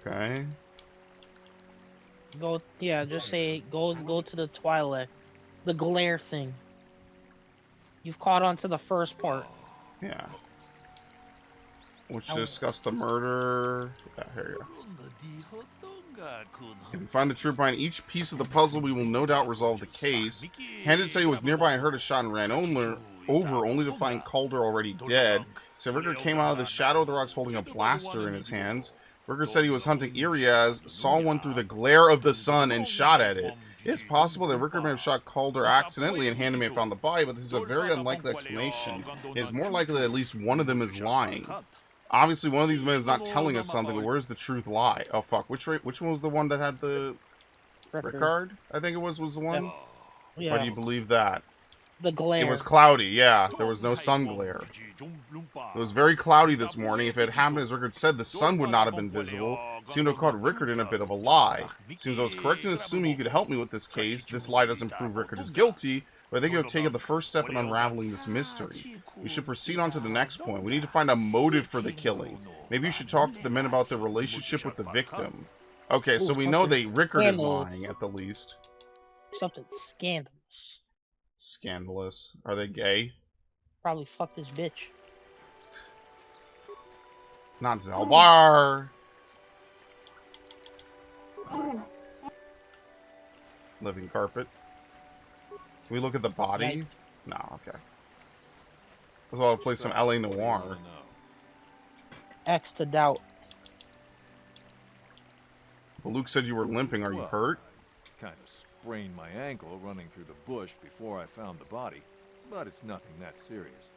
Okay. Go, yeah, just say, go to the Twi'lek. The glare thing. You've caught on to the first part. Yeah. Which discussed the murder. Yeah, here you go. If you find the truth behind each piece of the puzzle, we will no doubt resolve the case. Handed said he was nearby and heard a shot and ran over, only to find Calder already dead. So Rickard came out of the shadow of the rocks holding a blaster in his hands. Rickard said he was hunting Irias, saw one through the glare of the sun, and shot at it. It's possible that Rickard may have shot Calder accidentally and Handed may have found the body, but this is a very unlikely explanation. It is more likely that at least one of them is lying. Obviously, one of these men is not telling us something, but where's the truth lie? Oh, fuck. Which one was the one that had the... Rickard? I think it was the one? Yeah. Why do you believe that? The glare. It was cloudy, yeah. There was no sun glare. It was very cloudy this morning. If it had happened as Rickard said, the sun would not have been visible. Seemed to have caught Rickard in a bit of a lie. Seems I was correct in assuming you could help me with this case. This lie doesn't prove Rickard is guilty, but I think you have taken the first step in unraveling this mystery. We should proceed on to the next point. We need to find a motive for the killing. Maybe you should talk to the men about their relationship with the victim. Okay, so we know that Rickard is lying, at the least. Something scandalous. Scandalous. Are they gay? Probably fuck this bitch. Not Zelbar. Living carpet. Can we look at the body? No, okay. As well, I'll play some LA Noire. X to doubt. Well, Luke said you were limping. Are you hurt? Kind of sprained my ankle running through the bush before I found the body, but it's nothing that serious.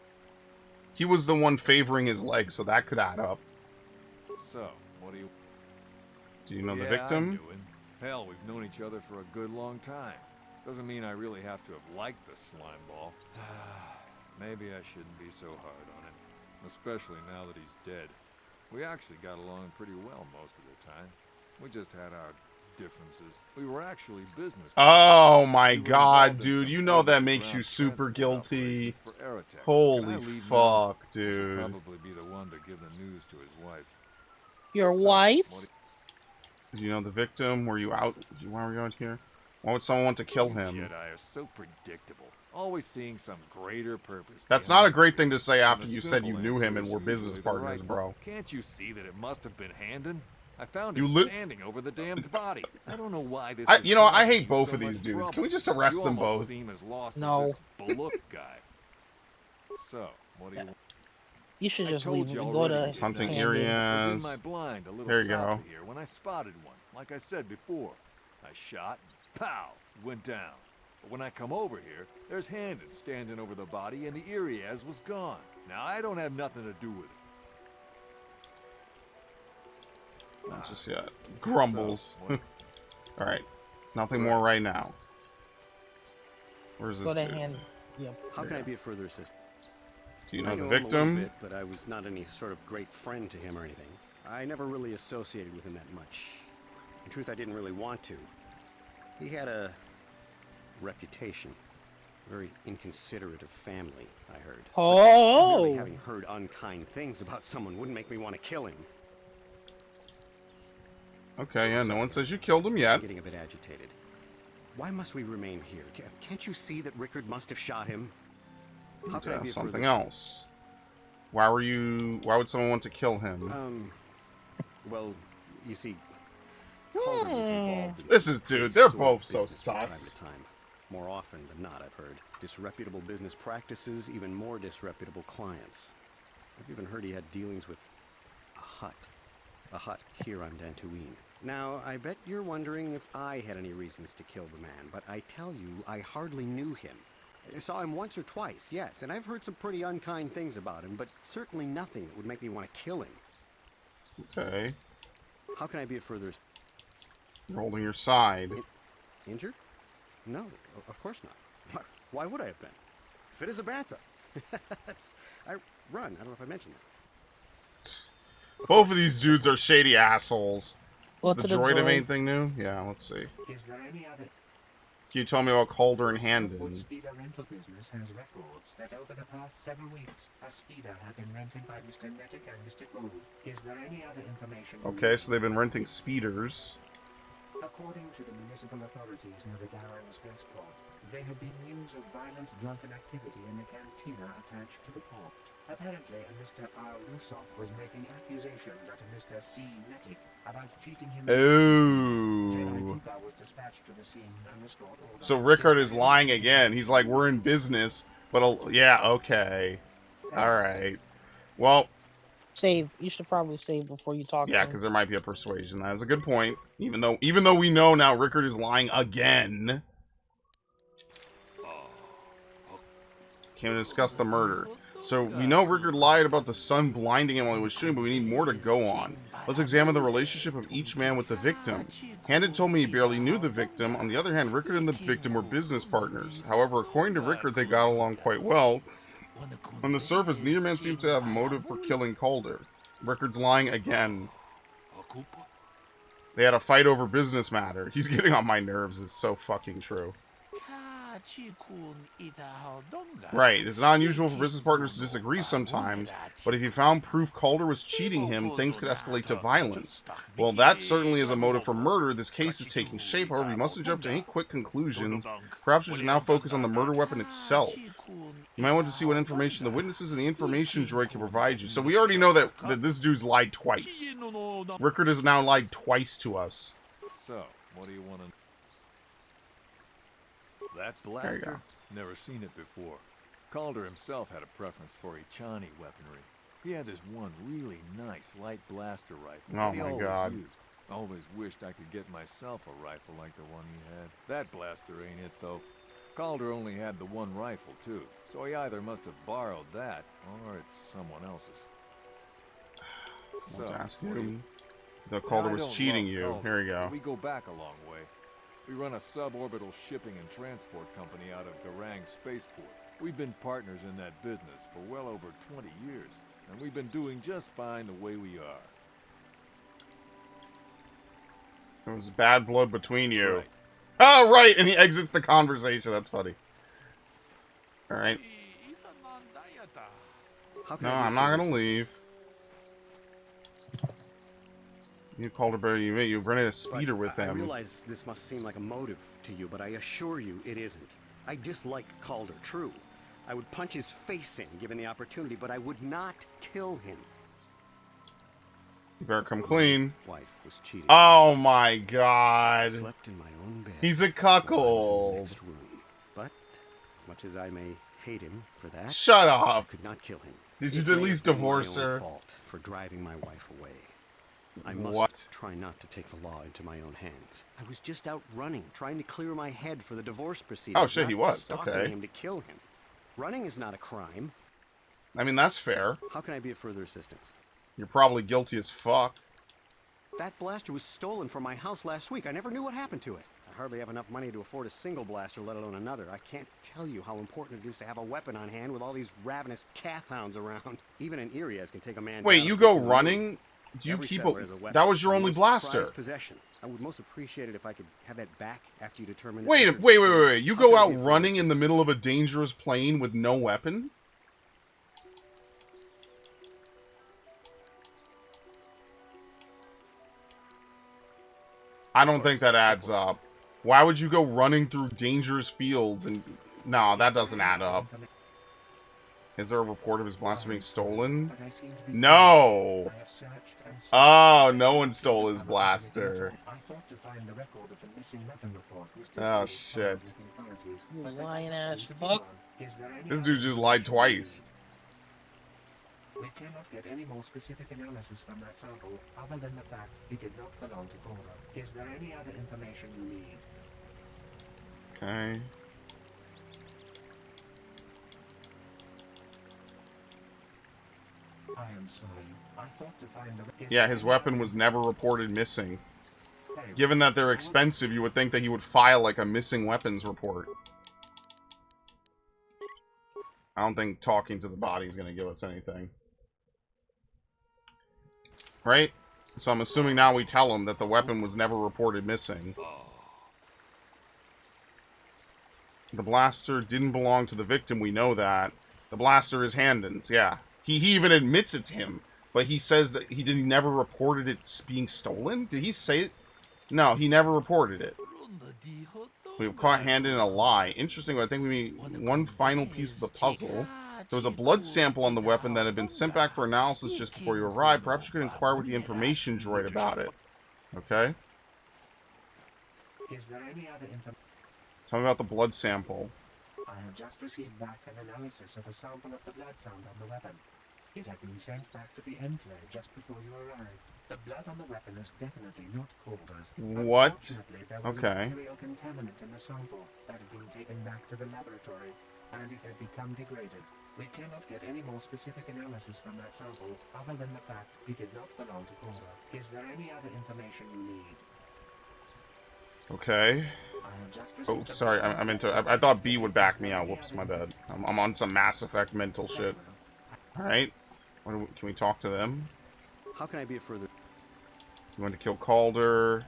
He was the one favoring his leg, so that could add up. So, what do you... Do you know the victim? I knew him. Hell, we've known each other for a good long time. Doesn't mean I really have to have liked the slime ball. Maybe I shouldn't be so hard on him, especially now that he's dead. We actually got along pretty well most of the time. We just had our differences. We were actually business. Oh my god, dude. You know that makes you super guilty. Holy fuck, dude. Probably be the one to give the news to his wife. Your wife? Do you know the victim? Were you out? Why were you out here? Why would someone want to kill him? Jedi are so predictable. Always seeing some greater purpose. That's not a great thing to say after you said you knew him and were business partners, bro. Can't you see that it must have been Handon? I found him standing over the damned body. I don't know why this. You know, I hate both of these dudes. Can we just arrest them both? No. Bullock guy. So, what do you? You should just leave. Go to hunting areas. There you go. Here when I spotted one, like I said before, I shot. And pow! It went down. But when I come over here, there's Handon standing over the body, and the Irias was gone. Now I don't have nothing to do with it. Not just yet. Grumbles. Alright. Nothing more right now. Where's this dude? Yep. How can I be of further assistance? Do you know the him victim? A little bit, but I was not any sort of great friend to him or anything. I never really associated with him that much. In truth, I didn't really want to. He had a reputation. Very inconsiderate of family, I heard. Oh! Really, having heard unkind things about someone wouldn't make me want to kill him. Okay, yeah, no one says you killed him yet. I'm getting a bit agitated. Why must we remain here? Can't you see that Rickard must have shot him? How can I be something else? Why would someone want to kill him? Well, you see, Calder was involved in this is, dude, they're both so sus. Time to time. More often than not, I've heard. Disreputable business practices, even more disreputable clients. I've even heard he had dealings with a hut here on Dantooine. Now, I bet you're wondering if I had any reasons to kill the man, but I tell you, I hardly knew him. I saw him once or twice, yes, and I've heard some pretty unkind things about him, but certainly nothing that would make me want to kill him. Okay. How can I be of further... Rolling your side. Injured? No, of course not. Why would I have been? Fit as a bantha. I run. I don't know if I mentioned that. Both of these dudes are shady assholes. Is Go the to the droid of droid. anything new? Yeah, let's see. Is there any other... Can you tell me about Calder and Handon? Speeder rental business has records that over the past several weeks, a speeder had been rented by Mr. Netic and Mr. Gould. Is there any other information? Okay, so they've been renting speeders. According to the municipal authorities near the Gowran spaceport, there had been news of violent drunken activity in the cantina attached to the port. Apparently, a Mr. R. Lusov was making accusations at a Mr. C. Netic about cheating him. Oh. Was dispatched to the scene and restored order. So Rickard is lying again. He's like, we're in business, but yeah, okay. Alright. Well, Save. You should probably save before you talk. yeah, because there might be a persuasion. That is a good point. Even though we know now Rickard is lying again. Can we discuss the murder? So we know Rickard lied about the sun blinding him while he was shooting, but we need more to go on. Let's examine the relationship of each man with the victim. Handon told me he barely knew the victim. On the other hand, Rickard and the victim were business partners. However, according to Rickard, they got along quite well. On the surface, neither man seemed to have motive for killing Calder. Rickard's lying again. They had a fight over business matter. He's getting on my nerves. It's so fucking true. Right, it's not unusual for business partners to disagree sometimes, but if you found proof Calder was cheating him, things could escalate to violence. Well, that certainly is a motive for murder. This case is taking shape, however, we mustn't jump to any quick conclusions. Perhaps we should now focus on the murder weapon itself. You might want to see what information the witnesses and the information droid can provide you. So we already know that this dude's lied twice. Rickard has now lied twice to us. So, what do you want to... That There you blaster? go. Never seen it before. Calder himself had a preference for Echani weaponry. He had this one really nice light blaster rifle Oh that he my always God. used. Always wished I could get myself a rifle like the one he had. That blaster ain't it, though. Calder only had the one rifle, too, so he either must have borrowed that, or it's someone else's. Let's ask what do you. The Calder I was don't cheating love you. Calder, Here we go. but we go back a long way. We run a suborbital shipping and transport company out of Garang Spaceport. We've been partners in that business for well over 20 years, and we've been doing just fine the way we are. There was bad blood between you. Right. Oh, right! And he exits the conversation. That's funny. Alright. No, I'm not gonna leave. You called her, you've rented a speeder with I him. realize this must seem like a motive to you, but I assure you it isn't. I dislike Calder, true. I would punch his face in given the opportunity, but I would not kill him. You better come clean. Wife was cheating. Oh my God. Slept in my own bed. He's a cuckold. But as much as I may hate him for that, shut up. I could not kill him. Did you at least divorce her? Fault for driving my wife away. I must try not to take the law into my own hands. I was just out running, trying to clear my head for the divorce proceedings. Oh shit, he was. Stalking Okay. him to kill him. Running is not a crime. I mean, that's fair. How can I be of further assistance? You're probably guilty as fuck. That blaster was stolen from my house last week. I never knew what happened to it. I hardly have enough money to afford a single blaster, let alone another. I can't tell you how important it is to have a weapon on hand with all these ravenous calf hounds around. Even an Irias can take a man. Wait, you go running? Do you keep a... That was your only blaster. Possession. I would most appreciate it if I could have that back after you determine... Wait. You go out running in the middle of a dangerous plane with no weapon? I don't think that adds up. Why would you go running through dangerous fields and... No, that doesn't add up. Is there a report of his blaster being stolen? No! Oh, no one stole his blaster. Oh, shit. You lying ass fuck. This dude just lied twice. We cannot get any more specific analysis from that sample, other than the fact it did not belong to Calder. Is there any other information you need? Okay. I am sorry. I thought to find the... Yeah, his weapon was never reported missing. Given that they're expensive, you would think that he would file, like, a missing weapons report. I don't think talking to the body is going to give us anything. Right? So I'm assuming now we tell him that the weapon was never reported missing. The blaster didn't belong to the victim, we know that. The blaster is Handon's, yeah. He even admits it's him, but he says that he never reported it being stolen? Did he say it? No, he never reported it. We've caught Handon in a lie. Interesting, I think we need one final piece of the puzzle. There was a blood sample on the weapon that had been sent back for analysis just before you arrived. Perhaps you could inquire with the information droid about it. Okay? Is there any other information? Tell me about the blood sample. I have just received back an analysis of a sample of the blood found on the weapon. It had been sent back to the Enclave just before you arrived. The blood on the weapon is definitely not Calder's. What? Unfortunately, there was a material contaminant in the sample that had been taken back to the laboratory, and it had become degraded. We cannot get any more specific analysis from that sample, other than the fact it did not belong to Calder. Is there any other information you need? Okay. Oh, sorry, I'm into... I thought B would back me out. Whoops, my bad. I'm on some Mass Effect mental shit. Alright. Can we talk to them? How can I be a further... You want to kill Calder?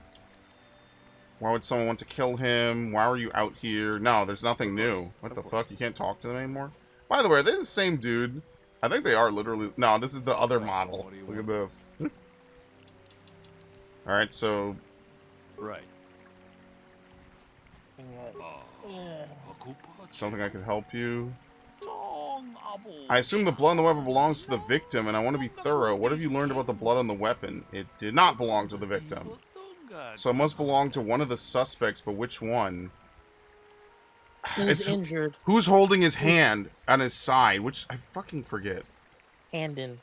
Why would someone want to kill him? Why are you out here? No, there's nothing new. What the fuck? You can't talk to them anymore? By the way, are they the same dude? I think they are literally... No, this is the other model. Look at this. Alright, so... Right. Something I could help you? I assume the blood on the weapon belongs to the victim, and I want to be thorough. What have you learned about the blood on the weapon? It did not belong to the victim. So it must belong to one of the suspects, but which one? Who's injured? Who's holding his hand on his side? Which, I fucking forget. Handon.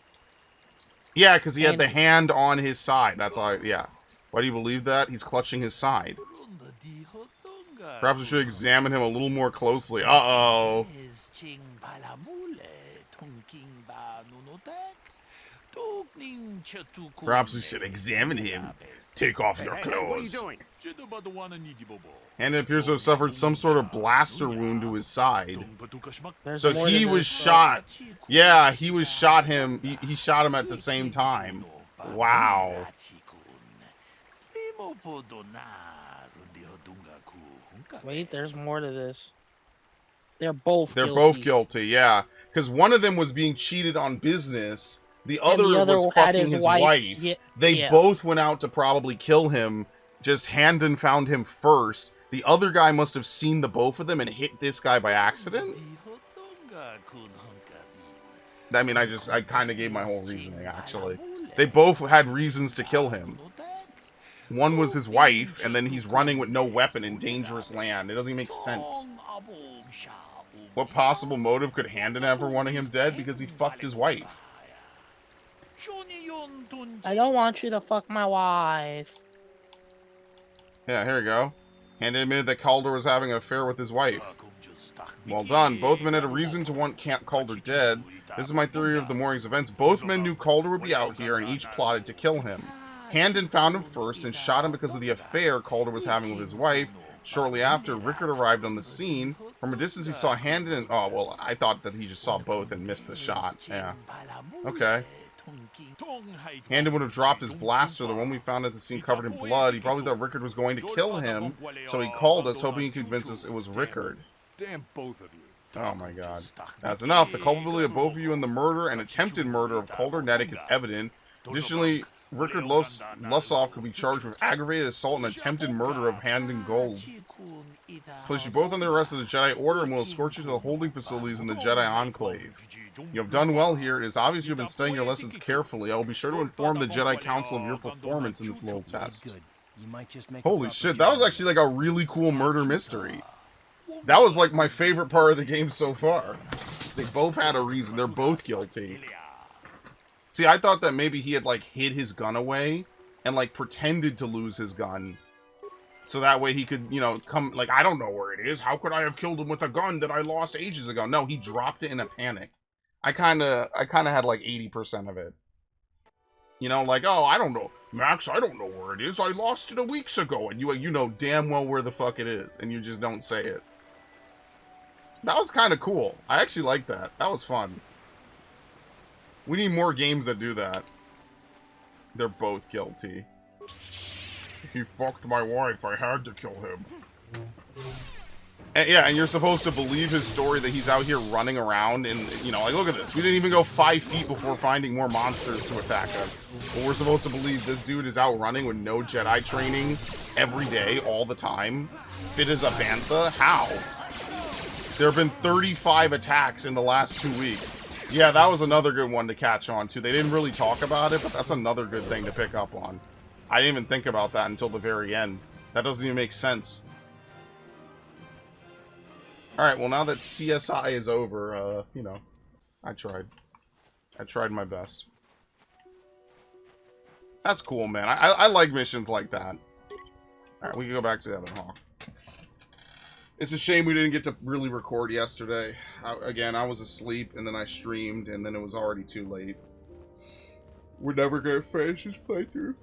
Yeah, because he had the hand on his side. That's all yeah. Why do you believe that? He's clutching his side. Perhaps we should examine him a little more closely. Uh-oh. Perhaps we should examine him. Take off your clothes. Handon appears to have suffered some sort of blaster wound to his side. So he was shot. Yeah, he was shot him. He shot him at the same time. Wow. Wait, there's more to this. They're both guilty, yeah. Because one of them was being cheated on business. The other was fucking his wife. Yeah, they both went out to probably kill him. Just Handon found him first. The other guy must have seen the both of them and hit this guy by accident. I mean, I kind of gave my whole reasoning, actually. They both had reasons to kill him. One was his wife, and then he's running with no weapon in dangerous land. It doesn't even make sense. What possible motive could Handon have for wanting him dead? Because he fucked his wife. I don't want you to fuck my wife. Yeah, here we go. Handon admitted that Calder was having an affair with his wife. Well done. Both men had a reason to want Calder dead. This is my theory of the morning's events. Both men knew Calder would be out here, and each plotted to kill him. Handon found him first and shot him because of the affair Calder was having with his wife. Shortly after, Rickard arrived on the scene. From a distance, he saw Handon and... Oh, well, I thought that he just saw both and missed the shot. Yeah. Okay. Handon would have dropped his blaster, the one we found at the scene covered in blood. He probably thought Rickard was going to kill him, so he called us, hoping he could convince us it was Rickard. Damn both of you. Oh my god. That's enough. The culpability of both of you in the murder and attempted murder of Calder Nedic is evident. Additionally, Rickard Lussoff could be charged with aggravated assault and attempted murder of Handon Gold. Place you both under arrest of the Jedi Order and will escort you to the holding facilities in the Jedi Enclave. You have done well here. It is obvious you have been studying your lessons carefully. I will be sure to inform the Jedi Council of your performance in this little test. Holy shit, that was actually like a really cool murder mystery. That was like my favorite part of the game so far. They both had a reason. They're both guilty. See, I thought that maybe he had like hid his gun away and like pretended to lose his gun. So that way he could, you know, come, like, I don't know where it is. How could I have killed him with a gun that I lost ages ago? No, he dropped it in a panic. I kind of had like 80% of it. You know, like, oh, I don't know. Max, I don't know where it is. I lost it a weeks ago. And you know damn well where the fuck it is. And you just don't say it. That was kind of cool. I actually like that. That was fun. We need more games that do that. They're both guilty. He fucked my wife. I had to kill him. And yeah, and you're supposed to believe his story that he's out here running around and, you know, like, look at this. We didn't even go 5 feet before finding more monsters to attack us. But we're supposed to believe this dude is out running with no Jedi training every day, all the time. Fit as a bantha? How? There have been 35 attacks in the last 2 weeks. Yeah, that was another good one to catch on to. They didn't really talk about it, but that's another good thing to pick up on. I didn't even think about that until the very end. That doesn't even make sense. Alright, well now that CSI is over, you know, I tried. I tried my best. That's cool, man. I like missions like that. Alright, we can go back to Ebon Hawk. It's a shame we didn't get to really record yesterday. Again, I was asleep, and then I streamed, and then it was already too late. We're never gonna finish this playthrough.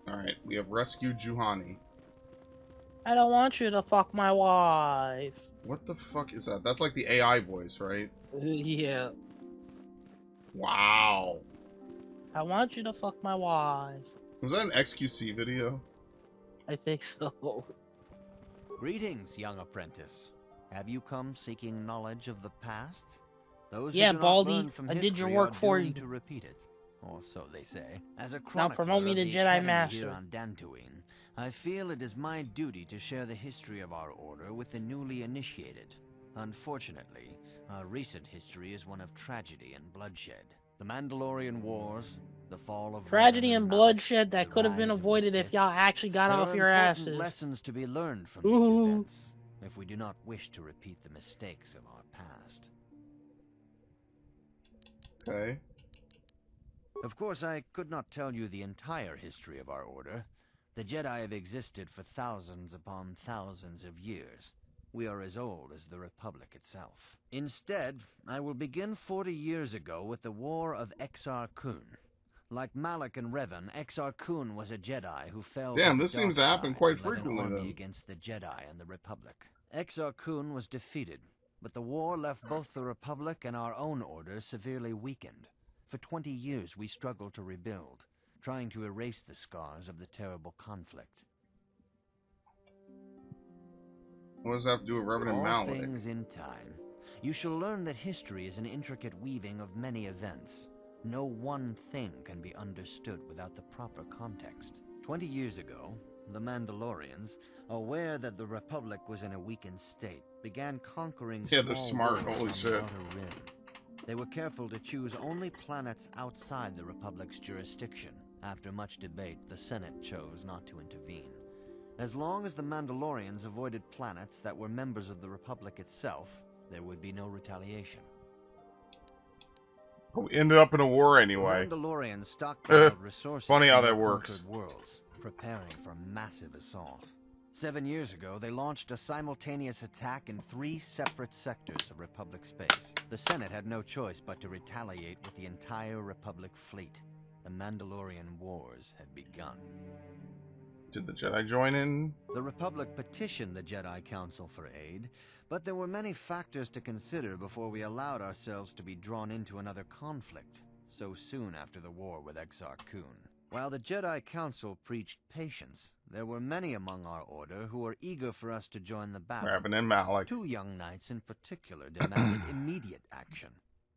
Alright, we have rescued Juhani. I don't want you to fuck my wife. What the fuck is that? That's like the AI voice, right? Yeah. Wow. I want you to fuck my wife. Was that an XQC video? I think so. Greetings, young apprentice. Have you come seeking knowledge of the past? Those Yeah, who do not Baldy, learn from I did your history work are for doomed you. to repeat it, or so they say. As a Now promote me chronicler to of the Jedi Academy Master. here on Dantooine, I feel it is my duty to share the history of our order with the newly initiated. Unfortunately, our recent history is one of tragedy and bloodshed. The Mandalorian Wars, the fall of Tragedy Revan and Malak, bloodshed that could have been rise of the avoided if Sith. y'all actually got There off are your important asses. lessons to be learned from these events, if we do not wish to repeat the mistakes of our past. Okay. Of course, I could not tell you the entire history of our order. The Jedi have existed for thousands upon thousands of years. We are as old as the Republic itself. Instead, I will begin 40 years ago with the War of Exar Kun. Like Malak and Revan, Exar Kun was a Jedi who fell Damn, to this the seems to dark happen side quite and led an frequently, army then. against the Jedi and the Republic. Exar Kun was defeated, but the war left both the Republic and our own order severely weakened. For 20 years we struggled to rebuild, trying to erase the scars of the terrible conflict. What does that have to do with Revan and All Malak? things in time. You shall learn that history is an intricate weaving of many events. No one thing can be understood without the proper context. 20 years ago, the Mandalorians, aware that the Republic was in a weakened state, began conquering Yeah, they're small smart, worlds holy on shit. the Outer Rim. They were careful to choose only planets outside the Republic's jurisdiction. After much debate, the Senate chose not to intervene. As long as the Mandalorians avoided planets that were members of the Republic itself, there would be no retaliation. But we ended up in a war anyway. The Mandalorians stockpiled resources Funny how from that the works. conquered worlds, preparing for massive assault. 7 years ago, they launched a simultaneous attack in 3 separate sectors of Republic space. The Senate had no choice but to retaliate with the entire Republic fleet. The Mandalorian Wars had begun. Did the Jedi join in? The Republic petitioned the Jedi Council for aid, but there were many factors to consider before we allowed ourselves to be drawn into another conflict, so soon after the war with Exar Kun. While the Jedi Council preached patience, there were many among our order who were eager for us to join the battle. Revan and Malak. 2 young knights in particular demanded immediate action,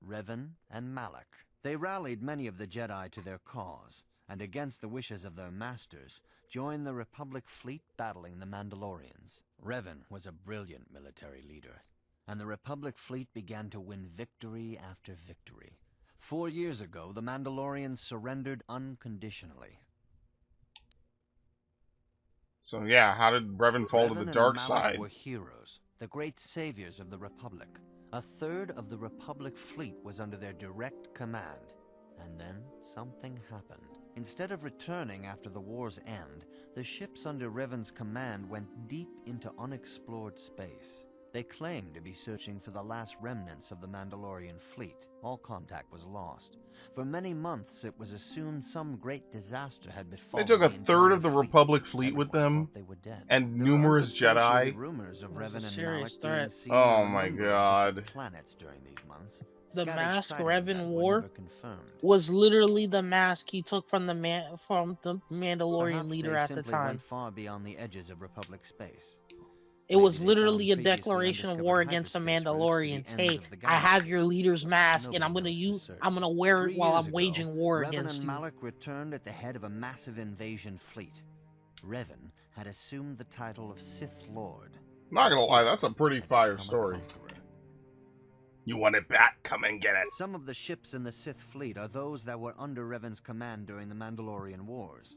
Revan and Malak. They rallied many of the Jedi to their cause, and against the wishes of their masters, joined the Republic fleet battling the Mandalorians. Revan was a brilliant military leader, and the Republic fleet began to win victory after victory. 4 years ago, the Mandalorians surrendered unconditionally. So yeah, how did Revan fall to Revan the and dark Malak side? were heroes, the great saviors of the Republic. A third of the Republic fleet was under their direct command. And then something happened. Instead of returning after the war's end, the ships under Revan's command went deep into unexplored space. They claimed to be searching for the last remnants of the Mandalorian fleet. All contact was lost. For many months, it was assumed some great disaster had They befallen. took a the third of entire the Republic fleet with them, they were dead. and There were numerous unsubstantiated Jedi. rumors of It was a Revan and serious Malak being threat. seen Oh on a my number of God. different planets during these months. The Scattered Mask sightings Revan that were War never confirmed. was literally the mask he took from the Mandalorian Perhaps leader they at the simply time. went far beyond the edges of Republic space. It was Maybe they literally a found previously declaration of undiscovered war against the hyperspace routes to the Mandalorians. ends Hey, of the I have galaxy. your leader's mask, and Nobody I'm gonna wear it 3 while years I'm ago, waging war Revan against and you. Malak returned at the head of a massive invasion fleet. Revan had assumed the title of Sith Lord. Not gonna lie, that's a pretty fire story. You want it back? Come and get it. Some of the ships in the Sith fleet are those that were under Revan's command during the Mandalorian Wars.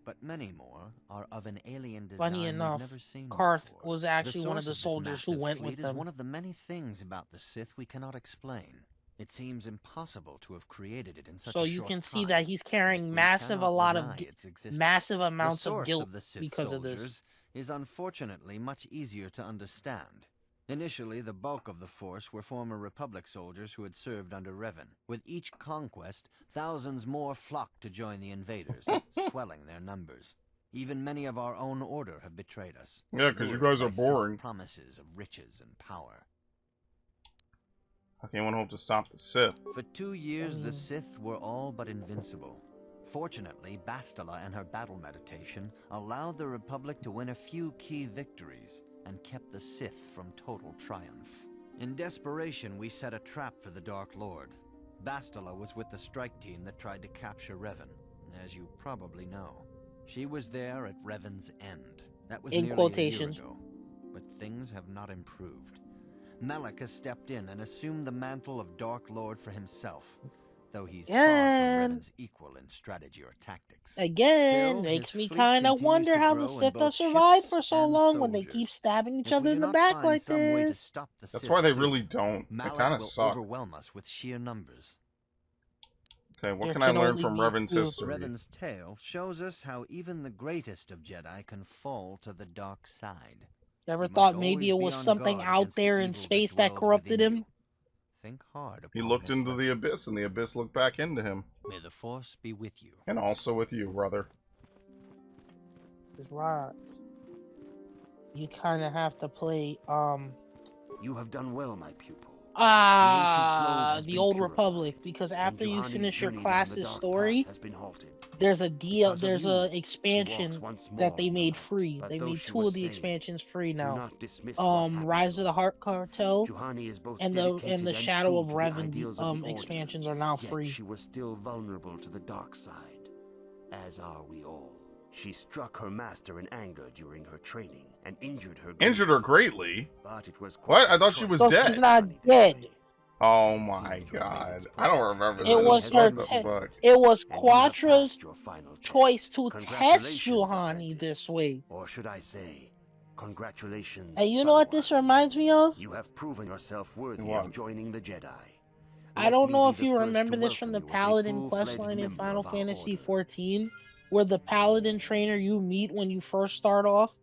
But many more are of an alien design Funny we've enough, never seen Karth before. was actually one of the source this soldiers who massive went with fleet is them. one of the many things about the Sith we cannot explain. It seems impossible to have created it in such So a you short can see time. that he's carrying We massive, a cannot lot deny of, its existence. massive amounts the of source guilt of the Sith because of soldiers this. is unfortunately much easier to understand. Initially, the bulk of the force were former Republic soldiers who had served under Revan. With each conquest, thousands more flocked to join the invaders, swelling their numbers. Even many of our own order have betrayed us. Yeah, 'cause you lured guys are by Sith boring. promises of riches and power. How can anyone hope to stop the Sith? For 2 years, the Sith were all but invincible. Fortunately, Bastila and her battle meditation allowed the Republic to win a few key victories and kept the Sith from total triumph. In desperation, we set a trap for the Dark Lord. Bastila was with the strike team that tried to capture Revan, as you probably know. She was there at Revan's end. That was In nearly quotations. a year ago. But things have not improved. Malak has stepped in and assumed the mantle of Dark Lord for himself, though he's far from Revan's equal in strategy or tactics. Again, Still, makes his me fleet kind of continues wonder to how grow the in Sith both have survived ships for so and long when they soldiers. keep stabbing each If we other do in the not back find like some way to this. stop the That's Sith why they soon, really don't. They Malak kind of will suck. overwhelm us with sheer numbers. Okay, what There can I can learn only from be Revan's two. history? Revan's tale shows us how even the greatest of Jedi can fall to the dark side. Ever You must thought maybe always it be was on something guard out against the there in evil space that dwells corrupted within him? you. Think hard He upon looked this into the lesson. abyss, and the abyss looked back into him. May the Force be with you. And also with you, brother. It's right. You kind of have to play, You have done well, my pupil. the Old Republic, because after you finish your class's story, has been halted. there's a deal, Because of there's you, a she expansion walks once that more they in the made light. free. But They though made she 2 was of the saved, expansions free do now. not dismiss what happened Rise to of the her. Heart Cartel Juhani is both and dedicated the and Shadow true of to the Revan ideals of the Order, expansions are now yet free. she was still vulnerable to the dark side, as are we all. She struck her master in anger during her training and injured her greatly. Injured her greatly? But it was What? quite I a thought she choice was So dead. she's not dead. Oh my god. I don't remember It this. was her. What the fuck? It was And you have Quattra's passed your final test. choice to test Congratulations, Juhani this way. Or should I say, congratulations. And you know what this reminds me of? You have proven yourself worthy What? of joining the Jedi. I Let don't me know be if the you first remember to this from the welcome you as a Paladin full-fledged questline in member Final of our Fantasy order. XIV, where the Paladin trainer you meet when you first start off,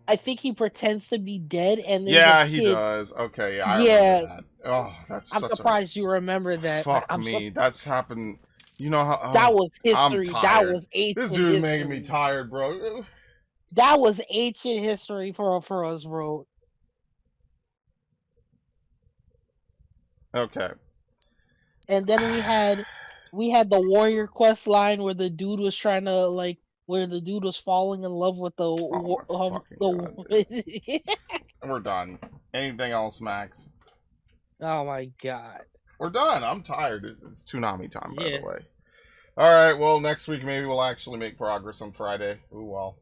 I think he pretends to be dead, and there's Yeah, a he kid. does. Okay, yeah, I Yeah, remember that. Oh, that's I'm such surprised you remember that. Fuck I'm me. That's happened. You know how... That was I'm history. That tired. was ancient This dude's making me history. tired, bro. That was ancient history for us, bro. Okay. And then we had the warrior quest line where the dude was trying to where the dude was falling in love with the We're done. Anything else, Max? Oh my god. We're done. I'm tired. It's Toonami time, by Yeah. the way. Alright, well, next week maybe we'll actually make progress on Friday. Ooh, well.